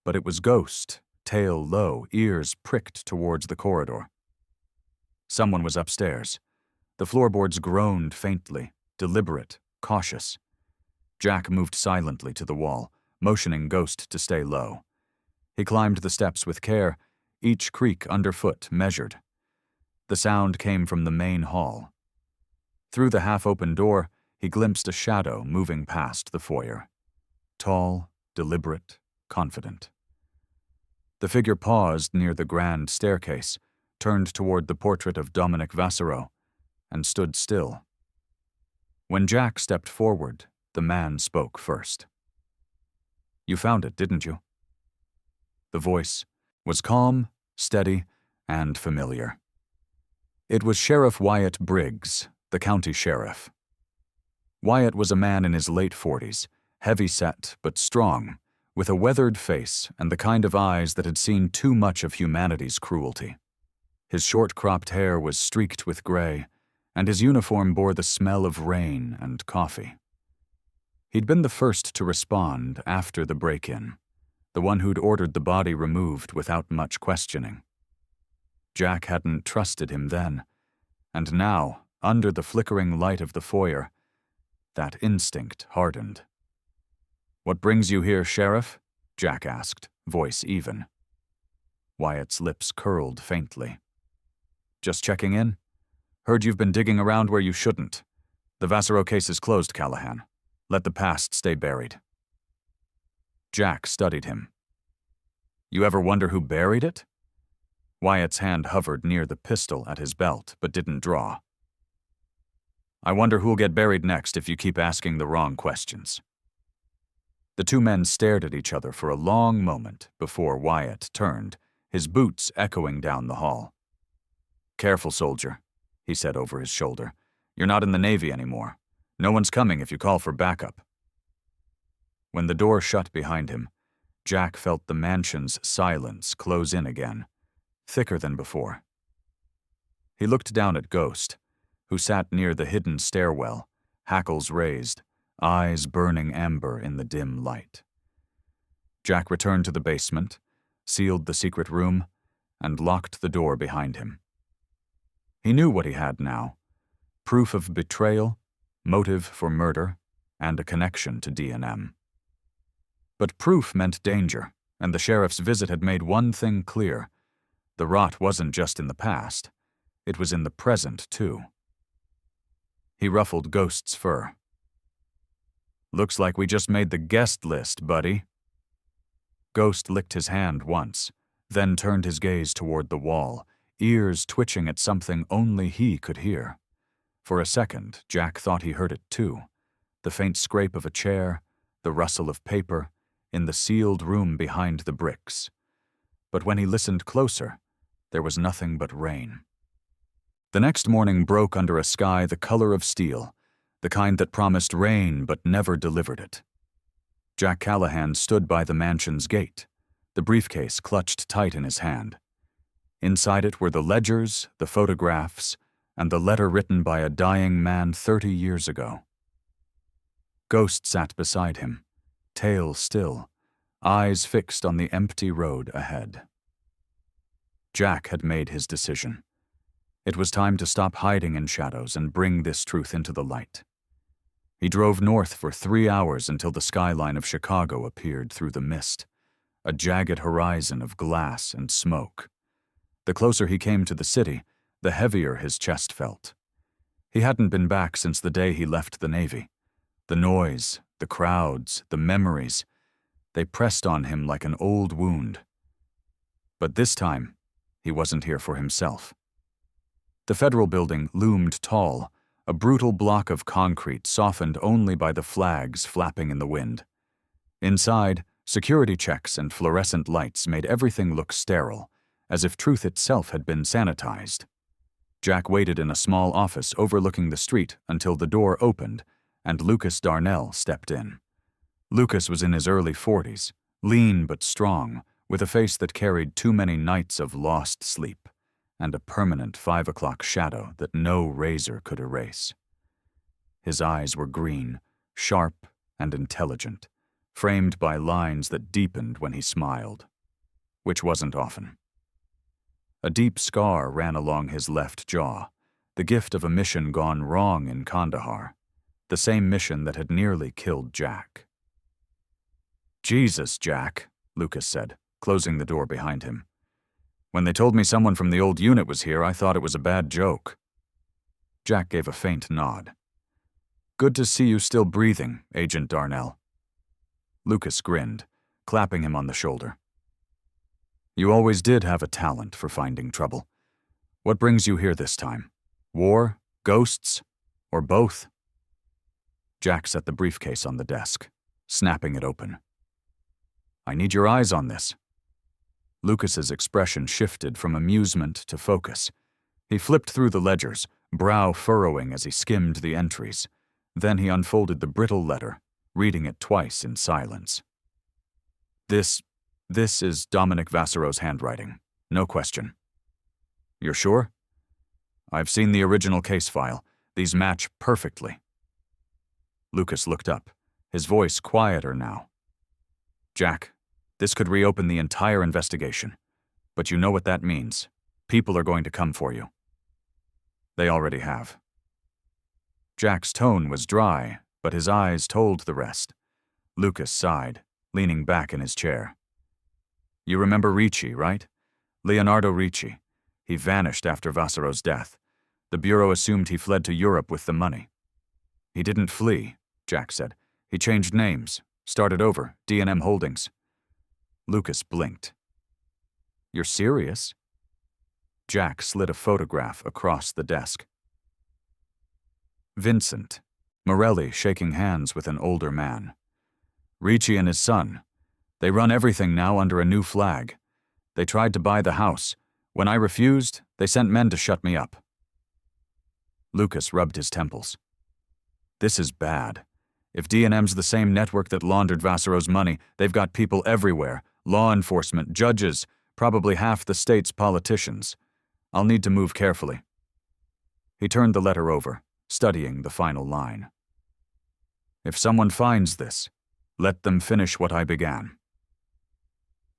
but it was Ghost, tail low, ears pricked towards the corridor. Someone was upstairs. The floorboards groaned faintly, deliberate, cautious. Jack moved silently to the wall, motioning Ghost to stay low. He climbed the steps with care, each creak underfoot measured. The sound came from the main hall. Through the half-open door, he glimpsed a shadow moving past the foyer. Tall, deliberate, confident. The figure paused near the grand staircase, turned toward the portrait of Dominic Vasaro, and stood still. When Jack stepped forward, the man spoke first. You found it, didn't you? The voice was calm, steady, and familiar. It was Sheriff Wyatt Briggs, the county sheriff. Wyatt was a man in his late 40s, heavy-set but strong, with a weathered face and the kind of eyes that had seen too much of humanity's cruelty. His short-cropped hair was streaked with gray, and his uniform bore the smell of rain and coffee. He'd been the first to respond after the break-in, the one who'd ordered the body removed without much questioning. Jack hadn't trusted him then, and now, under the flickering light of the foyer, that instinct hardened. What brings you here, Sheriff? Jack asked, voice even. Wyatt's lips curled faintly. Just checking in? Heard you've been digging around where you shouldn't. The Vasaro case is closed, Callahan. Let the past stay buried. Jack studied him. You ever wonder who buried it? Wyatt's hand hovered near the pistol at his belt, but didn't draw. I wonder who'll get buried next if you keep asking the wrong questions. The two men stared at each other for a long moment before Wyatt turned, his boots echoing down the hall. Careful, soldier, he said over his shoulder. You're not in the Navy anymore. No one's coming if you call for backup. When the door shut behind him, Jack felt the mansion's silence close in again, thicker than before. He looked down at Ghost, who sat near the hidden stairwell, hackles raised, eyes burning amber in the dim light. Jack returned to the basement, sealed the secret room, and locked the door behind him. He knew what he had now: proof of betrayal, motive for murder, and a connection to D&M. But proof meant danger, and the sheriff's visit had made one thing clear. The rot wasn't just in the past. It was in the present, too. He ruffled Ghost's fur. "Looks like we just made the guest list, buddy." Ghost licked his hand once, then turned his gaze toward the wall, ears twitching at something only he could hear. For a second, Jack thought he heard it too. The faint scrape of a chair, the rustle of paper, in the sealed room behind the bricks. But when he listened closer, there was nothing but rain. The next morning broke under a sky the color of steel, the kind that promised rain but never delivered it. Jack Callahan stood by the mansion's gate, the briefcase clutched tight in his hand. Inside it were the ledgers, the photographs, and the letter written by a dying man 30 years ago. Ghost sat beside him, tail still, eyes fixed on the empty road ahead. Jack had made his decision. It was time to stop hiding in shadows and bring this truth into the light. He drove north for 3 hours until the skyline of Chicago appeared through the mist, a jagged horizon of glass and smoke. The closer he came to the city, the heavier his chest felt. He hadn't been back since the day he left the Navy. The noise, the crowds, the memories, they pressed on him like an old wound. But this time, he wasn't here for himself. The Federal Building loomed tall, a brutal block of concrete softened only by the flags flapping in the wind. Inside, security checks and fluorescent lights made everything look sterile, as if truth itself had been sanitized. Jack waited in a small office overlooking the street until the door opened and Lucas Darnell stepped in. Lucas was in his early 40s, lean but strong, with a face that carried too many nights of lost sleep and a permanent 5 o'clock shadow that no razor could erase. His eyes were green, sharp and intelligent, framed by lines that deepened when he smiled, which wasn't often. A deep scar ran along his left jaw, the gift of a mission gone wrong in Kandahar, the same mission that had nearly killed Jack. "Jesus, Jack," Lucas said, closing the door behind him. "When they told me someone from the old unit was here, I thought it was a bad joke." Jack gave a faint nod. "Good to see you still breathing, Agent Darnell." Lucas grinned, clapping him on the shoulder. "You always did have a talent for finding trouble. What brings you here this time? War, ghosts, or both?" Jack set the briefcase on the desk, snapping it open. "I need your eyes on this." Lucas's expression shifted from amusement to focus. He flipped through the ledgers, brow furrowing as he skimmed the entries. Then he unfolded the brittle letter, reading it twice in silence. This is Dominic Vassero's handwriting, no question." "You're sure?" "I've seen the original case file. These match perfectly." Lucas looked up, his voice quieter now. "Jack, this could reopen the entire investigation. But you know what that means. People are going to come for you." "They already have." Jack's tone was dry, but his eyes told the rest. Lucas sighed, leaning back in his chair. "You remember Ricci, right? Leonardo Ricci. He vanished after Vassero's death. The Bureau assumed he fled to Europe with the money." "He didn't flee," Jack said. "He changed names, started over, D&M Holdings." Lucas blinked. "You're serious?" Jack slid a photograph across the desk. Vincent, Morelli shaking hands with an older man. "Ricci and his son. They run everything now under a new flag. They tried to buy the house. When I refused, they sent men to shut me up." Lucas rubbed his temples. "This is bad. If D&M's the same network that laundered Vassero's money, they've got people everywhere, law enforcement, judges, probably half the state's politicians. I'll need to move carefully." He turned the letter over, studying the final line. "If someone finds this, let them finish what I began."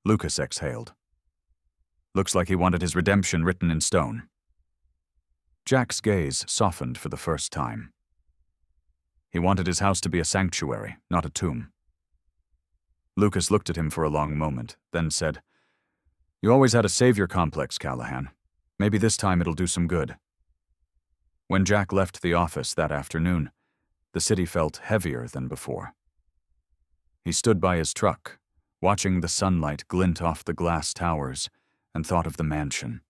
Lucas exhaled. Looks like he wanted his redemption written in stone. Jack's gaze softened for the first time. He wanted his house to be a sanctuary, not a tomb. Lucas looked at him for a long moment, then said, "You always had a savior complex, Callahan. Maybe this time it'll do some good." When Jack left the office that afternoon, the city felt heavier than before. He stood by his truck, watching the sunlight glint off the glass towers, and thought of the mansion.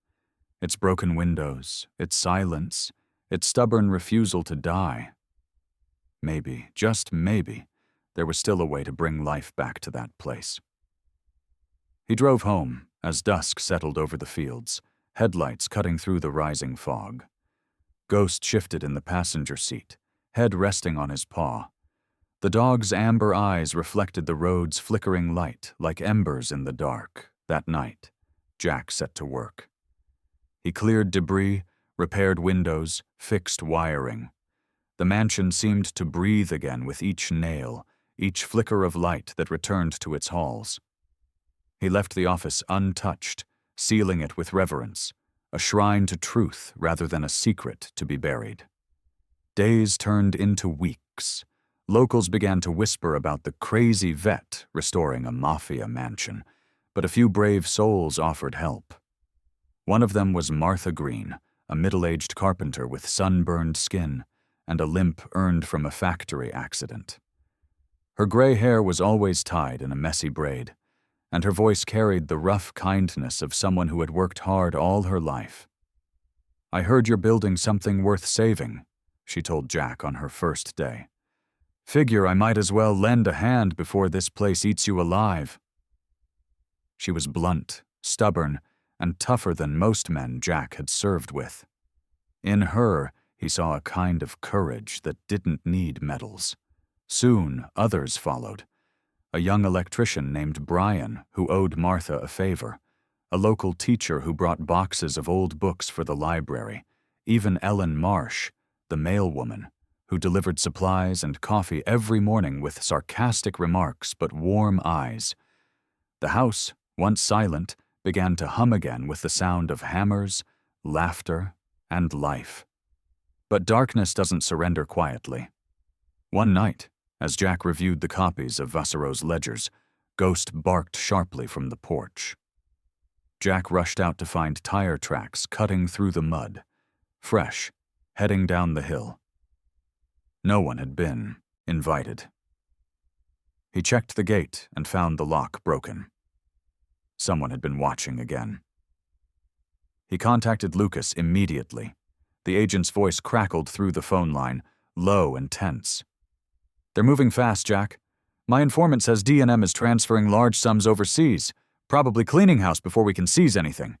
Its broken windows, its silence, its stubborn refusal to die. Maybe, just maybe, there was still a way to bring life back to that place. He drove home as dusk settled over the fields, headlights cutting through the rising fog. Ghost shifted in the passenger seat, head resting on his paw. The dog's amber eyes reflected the road's flickering light like embers in the dark. That night, Jack set to work. He cleared debris, repaired windows, fixed wiring. The mansion seemed to breathe again with each nail, each flicker of light that returned to its halls. He left the office untouched, sealing it with reverence, a shrine to truth rather than a secret to be buried. Days turned into weeks. Locals began to whisper about the crazy vet restoring a Mafia mansion, but a few brave souls offered help. One of them was Martha Green, a middle-aged carpenter with sunburned skin and a limp earned from a factory accident. Her gray hair was always tied in a messy braid, and her voice carried the rough kindness of someone who had worked hard all her life. "I heard you're building something worth saving," she told Jack on her first day. "Figure I might as well lend a hand before this place eats you alive." She was blunt, stubborn, and tougher than most men Jack had served with. In her, he saw a kind of courage that didn't need medals. Soon, others followed. A young electrician named Brian who owed Martha a favor, a local teacher who brought boxes of old books for the library, even Ellen Marsh, the mailwoman, who delivered supplies and coffee every morning with sarcastic remarks but warm eyes. The house, once silent, began to hum again with the sound of hammers, laughter, and life. But darkness doesn't surrender quietly. One night, as Jack reviewed the copies of Vassero's ledgers, Ghost barked sharply from the porch. Jack rushed out to find tire tracks cutting through the mud, fresh, heading down the hill. No one had been invited. He checked the gate and found the lock broken. Someone had been watching again. He contacted Lucas immediately. The agent's voice crackled through the phone line, low and tense. "They're moving fast, Jack. My informant says D&M is transferring large sums overseas, probably cleaning house before we can seize anything.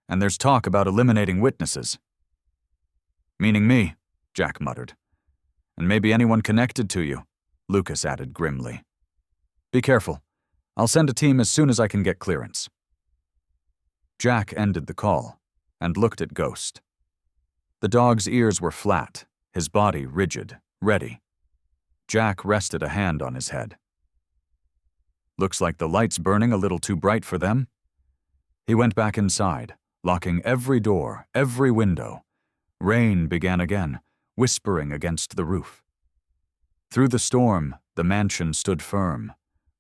And there's talk about eliminating witnesses." "Meaning me," Jack muttered. "And maybe anyone connected to you," Lucas added grimly. "Be careful. I'll send a team as soon as I can get clearance." Jack ended the call and looked at Ghost. The dog's ears were flat, his body rigid, ready. Jack rested a hand on his head. "Looks like the light's burning a little too bright for them." He went back inside, locking every door, every window. Rain began again, whispering against the roof. Through the storm, the mansion stood firm,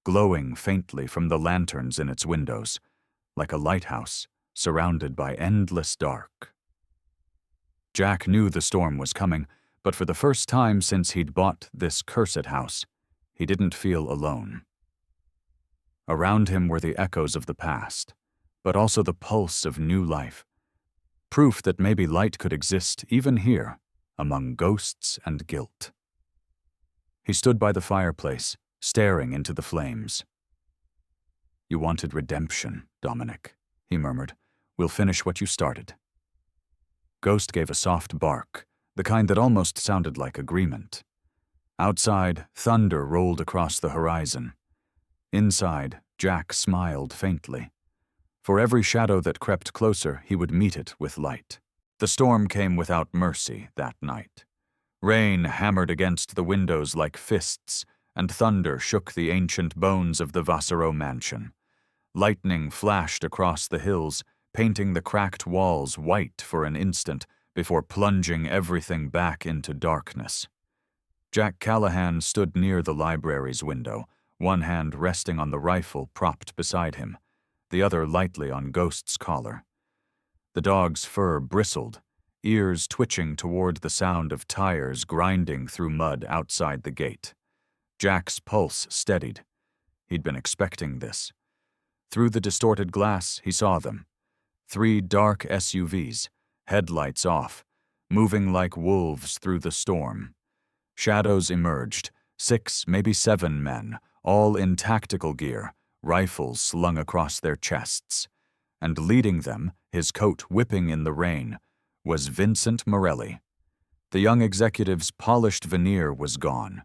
glowing faintly from the lanterns in its windows, like a lighthouse surrounded by endless dark. Jack knew the storm was coming, but for the first time since he'd bought this cursed house, he didn't feel alone. Around him were the echoes of the past, but also the pulse of new life, proof that maybe light could exist even here, among ghosts and guilt. He stood by the fireplace, staring into the flames. "You wanted redemption, Dominic," he murmured. "We'll finish what you started." Ghost gave a soft bark, the kind that almost sounded like agreement. Outside, thunder rolled across the horizon. Inside, Jack smiled faintly. For every shadow that crept closer, he would meet it with light. The storm came without mercy that night. Rain hammered against the windows like fists, and thunder shook the ancient bones of the Vassero mansion. Lightning flashed across the hills, painting the cracked walls white for an instant before plunging everything back into darkness. Jack Callahan stood near the library's window, one hand resting on the rifle propped beside him, the other lightly on Ghost's collar. The dog's fur bristled, ears twitching toward the sound of tires grinding through mud outside the gate. Jack's pulse steadied. He'd been expecting this. Through the distorted glass, he saw them. 3 dark SUVs, headlights off, moving like wolves through the storm. Shadows emerged, 6, maybe 7 men, all in tactical gear, rifles slung across their chests. And leading them, his coat whipping in the rain, was Vincent Morelli. The young executive's polished veneer was gone.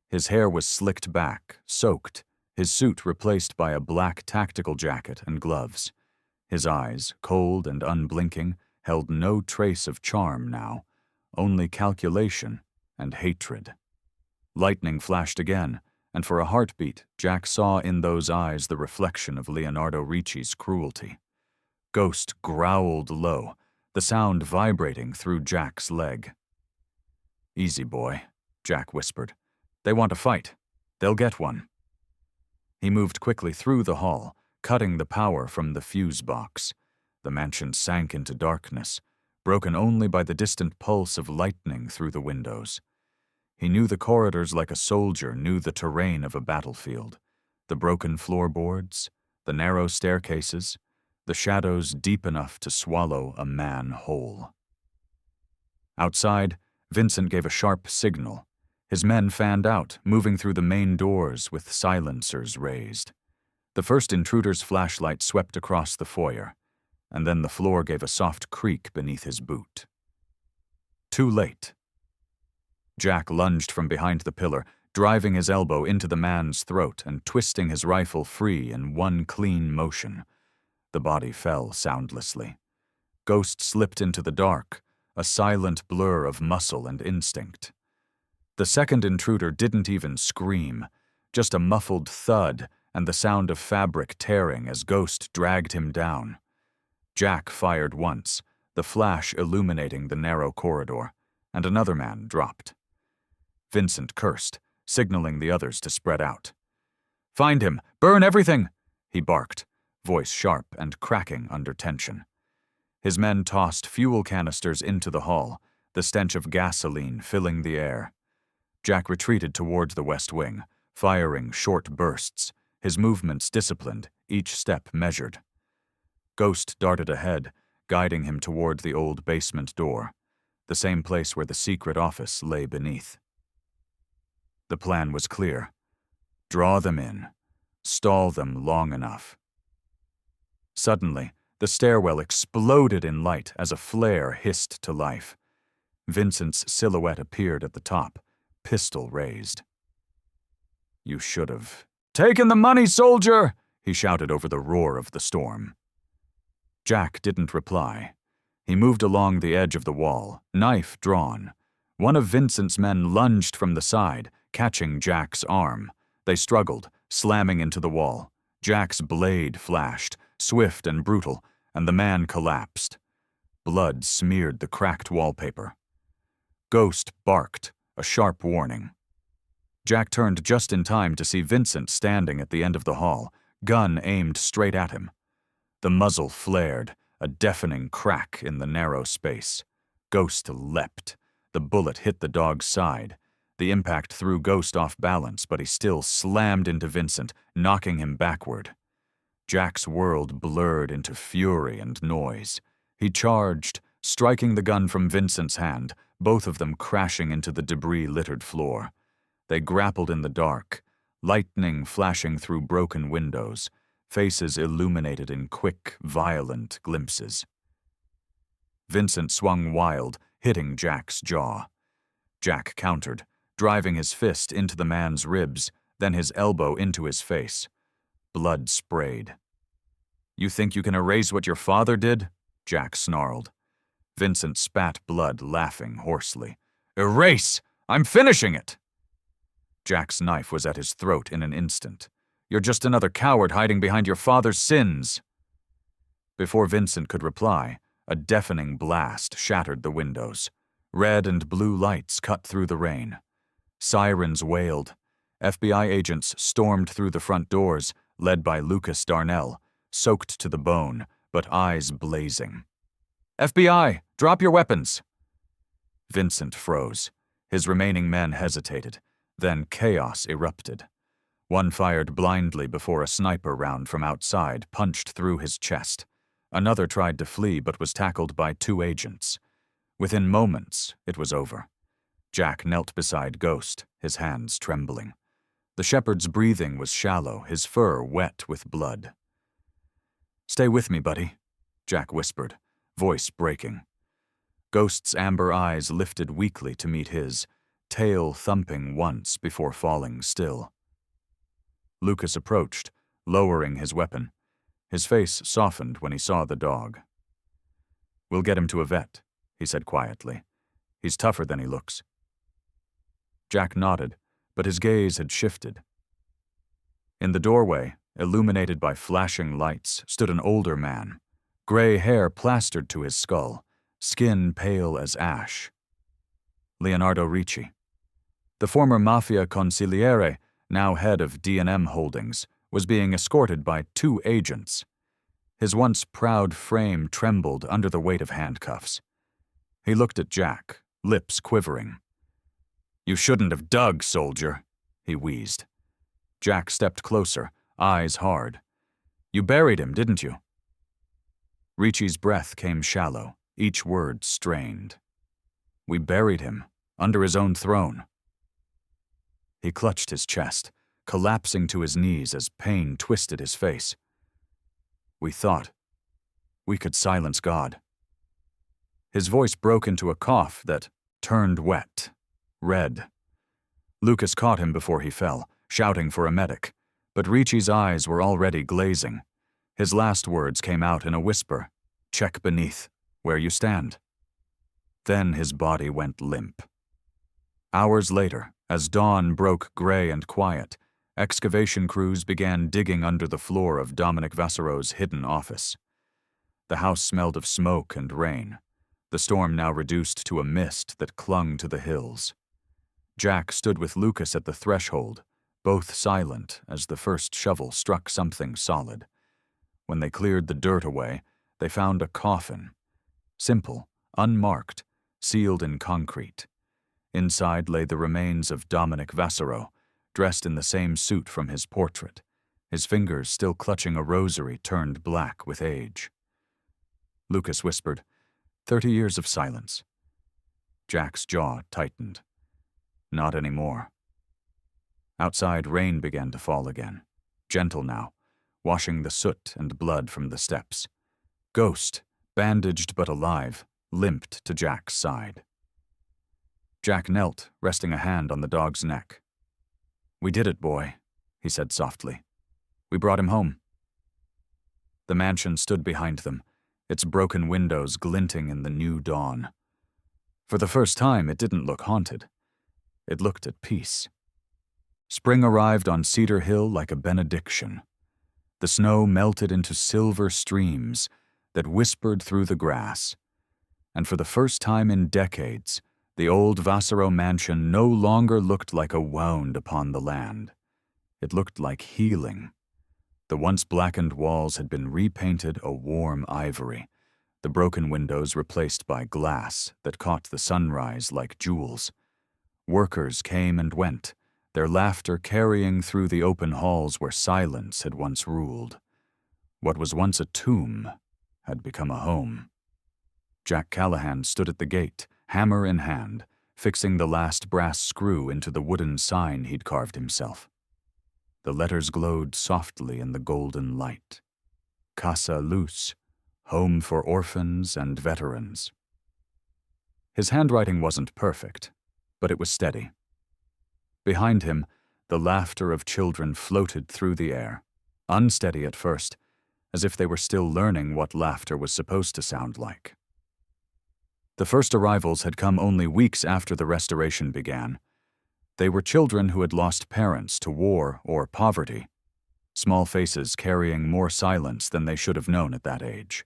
His hair was slicked back, soaked, his suit replaced by a black tactical jacket and gloves. His eyes, cold and unblinking, held no trace of charm now, only calculation and hatred. Lightning flashed again, and for a heartbeat, Jack saw in those eyes the reflection of Leonardo Ricci's cruelty. Ghost growled low, the sound vibrating through Jack's leg. "Easy, boy," Jack whispered. "They want a fight. They'll get one." He moved quickly through the hall, cutting the power from the fuse box. The mansion sank into darkness, broken only by the distant pulse of lightning through the windows. He knew the corridors like a soldier knew the terrain of a battlefield. The broken floorboards, the narrow staircases, the shadows deep enough to swallow a man whole. Outside, Vincent gave a sharp signal. His men fanned out, moving through the main doors with silencers raised. The first intruder's flashlight swept across the foyer, and then the floor gave a soft creak beneath his boot. Too late. Jack lunged from behind the pillar, driving his elbow into the man's throat and twisting his rifle free in one clean motion. The body fell soundlessly. Ghost slipped into the dark, a silent blur of muscle and instinct. The second intruder didn't even scream, just a muffled thud and the sound of fabric tearing as Ghost dragged him down. Jack fired once, the flash illuminating the narrow corridor, and another man dropped. Vincent cursed, signaling the others to spread out. "Find him! Burn everything!" he barked, voice sharp and cracking under tension. His men tossed fuel canisters into the hall, the stench of gasoline filling the air. Jack retreated toward the west wing, firing short bursts, his movements disciplined, each step measured. Ghost darted ahead, guiding him toward the old basement door, the same place where the secret office lay beneath. The plan was clear. Draw them in. Stall them long enough. Suddenly, the stairwell exploded in light as a flare hissed to life. Vincent's silhouette appeared at the top, pistol raised. "You should have taken the money, soldier!" he shouted over the roar of the storm. Jack didn't reply. He moved along the edge of the wall, knife drawn. One of Vincent's men lunged from the side, catching Jack's arm. They struggled, slamming into the wall. Jack's blade flashed, swift and brutal, and the man collapsed. Blood smeared the cracked wallpaper. Ghost barked, a sharp warning. Jack turned just in time to see Vincent standing at the end of the hall, gun aimed straight at him. The muzzle flared, a deafening crack in the narrow space. Ghost leapt. The bullet hit the dog's side. The impact threw Ghost off balance, but he still slammed into Vincent, knocking him backward. Jack's world blurred into fury and noise. He charged, striking the gun from Vincent's hand, both of them crashing into the debris-littered floor. They grappled in the dark, lightning flashing through broken windows, faces illuminated in quick, violent glimpses. Vincent swung wild, hitting Jack's jaw. Jack countered, driving his fist into the man's ribs, then his elbow into his face. Blood sprayed. "You think you can erase what your father did?" Jack snarled. Vincent spat blood, laughing hoarsely. "Erase! I'm finishing it!" Jack's knife was at his throat in an instant. "You're just another coward hiding behind your father's sins." Before Vincent could reply, a deafening blast shattered the windows. Red and blue lights cut through the rain. Sirens wailed. FBI agents stormed through the front doors, led by Lucas Darnell, soaked to the bone, but eyes blazing. FBI, drop your weapons! Vincent froze. His remaining men hesitated. Then chaos erupted. One fired blindly before a sniper round from outside punched through his chest. Another tried to flee but was tackled by 2 agents. Within moments, it was over. Jack knelt beside Ghost, his hands trembling. The shepherd's breathing was shallow, his fur wet with blood. "Stay with me, buddy," Jack whispered, voice breaking. Ghost's amber eyes lifted weakly to meet his, tail thumping once before falling still. Lucas approached, lowering his weapon. His face softened when he saw the dog. "We'll get him to a vet," he said quietly. "He's tougher than he looks." Jack nodded, but his gaze had shifted. In the doorway, illuminated by flashing lights, stood an older man, gray hair plastered to his skull, skin pale as ash. Leonardo Ricci. The former Mafia consigliere, now head of D&M Holdings, was being escorted by 2 agents. His once proud frame trembled under the weight of handcuffs. He looked at Jack, lips quivering. "You shouldn't have dug, soldier," he wheezed. Jack stepped closer, eyes hard. "You buried him, didn't you?" Ricci's breath came shallow, each word strained. "We buried him, under his own throne." He clutched his chest, collapsing to his knees as pain twisted his face. "We thought we could silence God." His voice broke into a cough that turned wet, red. Lucas caught him before he fell, shouting for a medic, but Ricci's eyes were already glazing. His last words came out in a whisper, "Check beneath, where you stand." Then his body went limp. Hours later, as dawn broke gray and quiet, excavation crews began digging under the floor of Dominic Vassero's hidden office. The house smelled of smoke and rain, the storm now reduced to a mist that clung to the hills. Jack stood with Lucas at the threshold, both silent as the first shovel struck something solid. When they cleared the dirt away, they found a coffin. Simple, unmarked, sealed in concrete. Inside lay the remains of Dominic Vassero, dressed in the same suit from his portrait, his fingers still clutching a rosary turned black with age. Lucas whispered, 30 years of silence. Jack's jaw tightened. Not anymore. Outside, rain began to fall again, gentle now, washing the soot and blood from the steps. Ghost, bandaged but alive, limped to Jack's side. Jack knelt, resting a hand on the dog's neck. "We did it, boy," he said softly. "We brought him home." The mansion stood behind them, its broken windows glinting in the new dawn. For the first time, it didn't look haunted. It looked at peace. Spring arrived on Cedar Hill like a benediction. The snow melted into silver streams that whispered through the grass. And for the first time in decades, the old Vassero mansion no longer looked like a wound upon the land. It looked like healing. The once blackened walls had been repainted a warm ivory, the broken windows replaced by glass that caught the sunrise like jewels. Workers came and went, their laughter carrying through the open halls where silence had once ruled. What was once a tomb had become a home. Jack Callahan stood at the gate, hammer in hand, fixing the last brass screw into the wooden sign he'd carved himself. The letters glowed softly in the golden light. Casa Luz, home for orphans and veterans. His handwriting wasn't perfect, but it was steady. Behind him, the laughter of children floated through the air, unsteady at first, as if they were still learning what laughter was supposed to sound like. The first arrivals had come only weeks after the restoration began. They were children who had lost parents to war or poverty, small faces carrying more silence than they should have known at that age.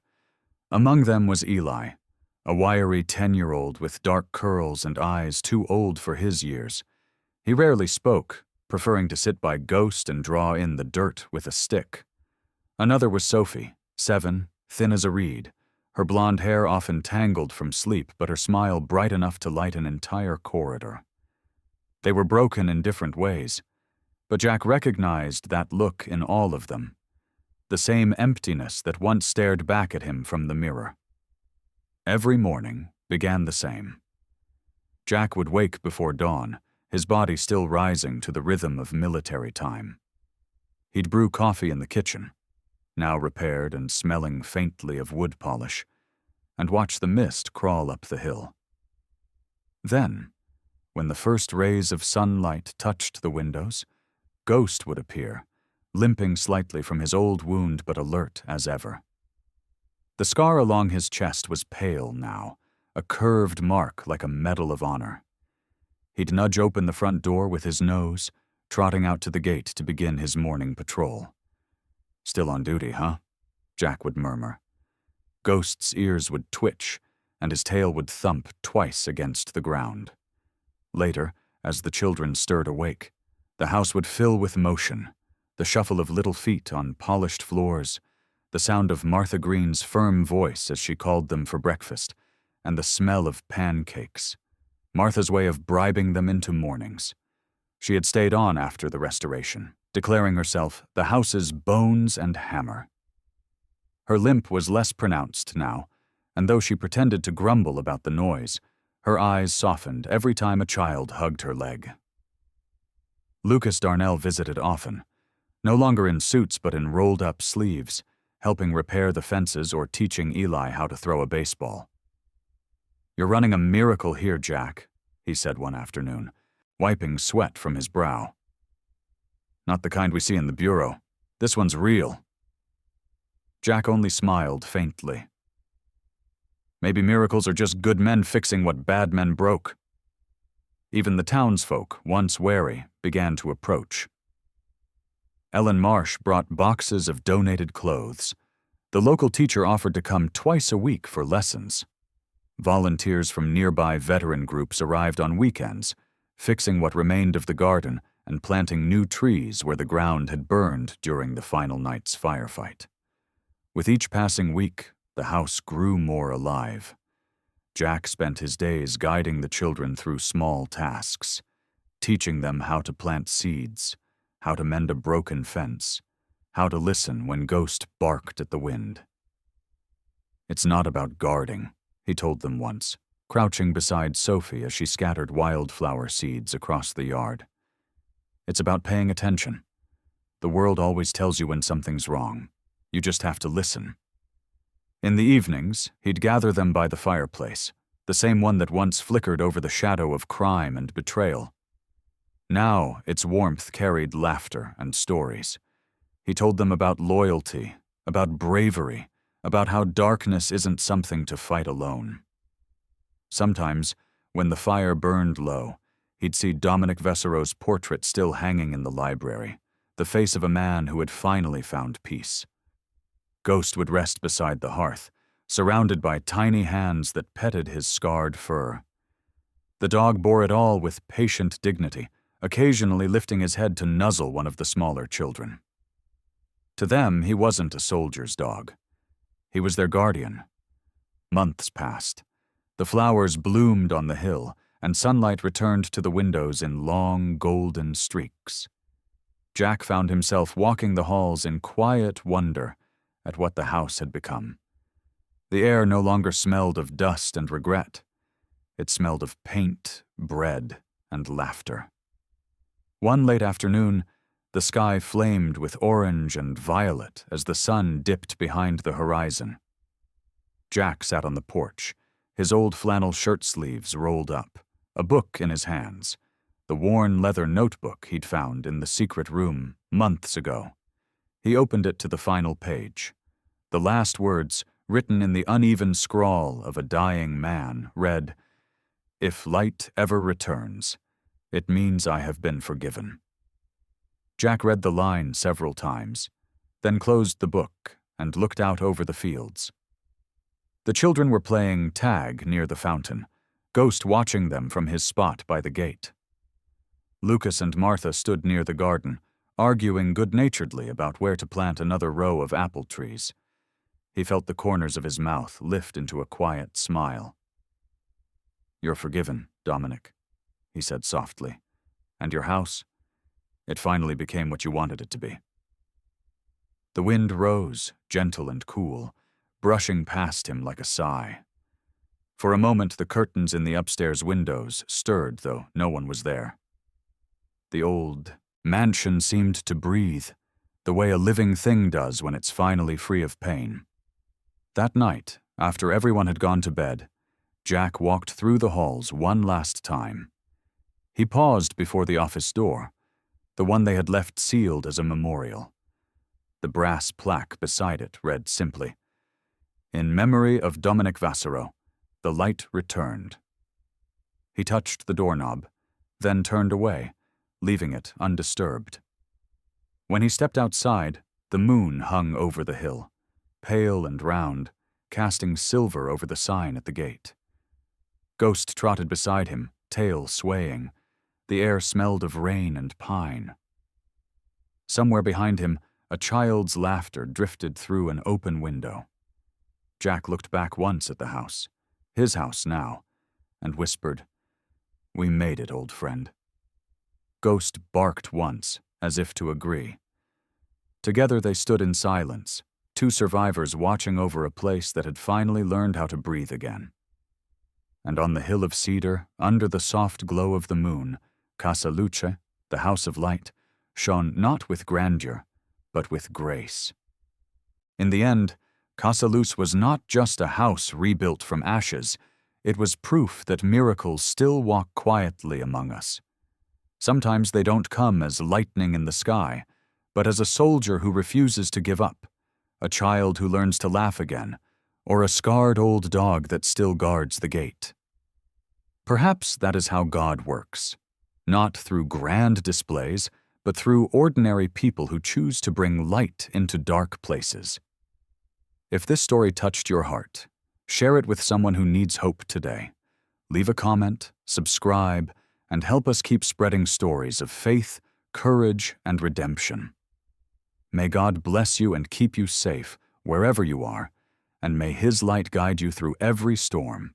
Among them was Eli, a wiry 10-year-old with dark curls and eyes too old for his years. He rarely spoke, preferring to sit by Ghost and draw in the dirt with a stick. Another was Sophie, 7, thin as a reed, her blonde hair often tangled from sleep, but her smile bright enough to light an entire corridor. They were broken in different ways, but Jack recognized that look in all of them, the same emptiness that once stared back at him from the mirror. Every morning began the same. Jack would wake before dawn, his body still rising to the rhythm of military time. He'd brew coffee in the kitchen, now repaired and smelling faintly of wood polish, and watch the mist crawl up the hill. Then, when the first rays of sunlight touched the windows, Ghost would appear, limping slightly from his old wound but alert as ever. The scar along his chest was pale now, a curved mark like a Medal of Honor. He'd nudge open the front door with his nose, trotting out to the gate to begin his morning patrol. "Still on duty, huh?" Jack would murmur. Ghost's ears would twitch, and his tail would thump twice against the ground. Later, as the children stirred awake, the house would fill with motion, the shuffle of little feet on polished floors, the sound of Martha Green's firm voice as she called them for breakfast, and the smell of pancakes, Martha's way of bribing them into mornings. She had stayed on after the restoration, declaring herself the house's bones and hammer. Her limp was less pronounced now, and though she pretended to grumble about the noise, her eyes softened every time a child hugged her leg. Lucas Darnell visited often, no longer in suits but in rolled-up sleeves, helping repair the fences or teaching Eli how to throw a baseball. "You're running a miracle here, Jack," he said one afternoon, wiping sweat from his brow. "Not the kind we see in the bureau. This one's real." Jack only smiled faintly. "Maybe miracles are just good men fixing what bad men broke." Even the townsfolk, once wary, began to approach. Ellen Marsh brought boxes of donated clothes. The local teacher offered to come twice a week for lessons. Volunteers from nearby veteran groups arrived on weekends, fixing what remained of the garden and planting new trees where the ground had burned during the final night's firefight. With each passing week, the house grew more alive. Jack spent his days guiding the children through small tasks, teaching them how to plant seeds, how to mend a broken fence, how to listen when Ghost barked at the wind. "It's not about guarding," he told them once, crouching beside Sophie as she scattered wildflower seeds across the yard. "It's about paying attention. The world always tells you when something's wrong. You just have to listen." In the evenings, he'd gather them by the fireplace, the same one that once flickered over the shadow of crime and betrayal. Now its warmth carried laughter and stories. He told them about loyalty, about bravery, about how darkness isn't something to fight alone. Sometimes, when the fire burned low, he'd see Dominic Vessero's portrait still hanging in the library, the face of a man who had finally found peace. Ghost would rest beside the hearth, surrounded by tiny hands that petted his scarred fur. The dog bore it all with patient dignity, occasionally lifting his head to nuzzle one of the smaller children. To them, he wasn't a soldier's dog. He was their guardian. Months passed. The flowers bloomed on the hill, and sunlight returned to the windows in long, golden streaks. Jack found himself walking the halls in quiet wonder at what the house had become. The air no longer smelled of dust and regret. It smelled of paint, bread, and laughter. One late afternoon, the sky flamed with orange and violet as the sun dipped behind the horizon. Jack sat on the porch, his old flannel shirt sleeves rolled up, a book in his hands, the worn leather notebook he'd found in the secret room months ago. He opened it to the final page. The last words, written in the uneven scrawl of a dying man, read, "If light ever returns, it means I have been forgiven." Jack read the line several times, then closed the book and looked out over the fields. The children were playing tag near the fountain, Ghost watching them from his spot by the gate. Lucas and Martha stood near the garden, arguing good-naturedly about where to plant another row of apple trees. He felt the corners of his mouth lift into a quiet smile. "You're forgiven, Dominic," he said softly. "And your house? It finally became what you wanted it to be." The wind rose, gentle and cool, brushing past him like a sigh. For a moment, the curtains in the upstairs windows stirred, though no one was there. The old mansion seemed to breathe, the way a living thing does when it's finally free of pain. That night, after everyone had gone to bed, Jack walked through the halls one last time. He paused before the office door, the one they had left sealed as a memorial. The brass plaque beside it read simply, "In memory of Dominic Vassallo, the light returned." He touched the doorknob, then turned away, leaving it undisturbed. When he stepped outside, the moon hung over the hill, pale and round, casting silver over the sign at the gate. Ghost trotted beside him, tail swaying. The air smelled of rain and pine. Somewhere behind him, a child's laughter drifted through an open window. Jack looked back once at the house, his house now, and whispered, "We made it, old friend." Ghost barked once, as if to agree. Together they stood in silence, two survivors watching over a place that had finally learned how to breathe again. And on the hill of cedar, under the soft glow of the moon, Casa Luce, the House of Light, shone not with grandeur, but with grace. In the end, Casa Luce was not just a house rebuilt from ashes, it was proof that miracles still walk quietly among us. Sometimes they don't come as lightning in the sky, but as a soldier who refuses to give up, a child who learns to laugh again, or a scarred old dog that still guards the gate. Perhaps that is how God works, not through grand displays, but through ordinary people who choose to bring light into dark places. If this story touched your heart, share it with someone who needs hope today. Leave a comment, subscribe, and help us keep spreading stories of faith, courage, and redemption. May God bless you and keep you safe wherever you are, and may His light guide you through every storm.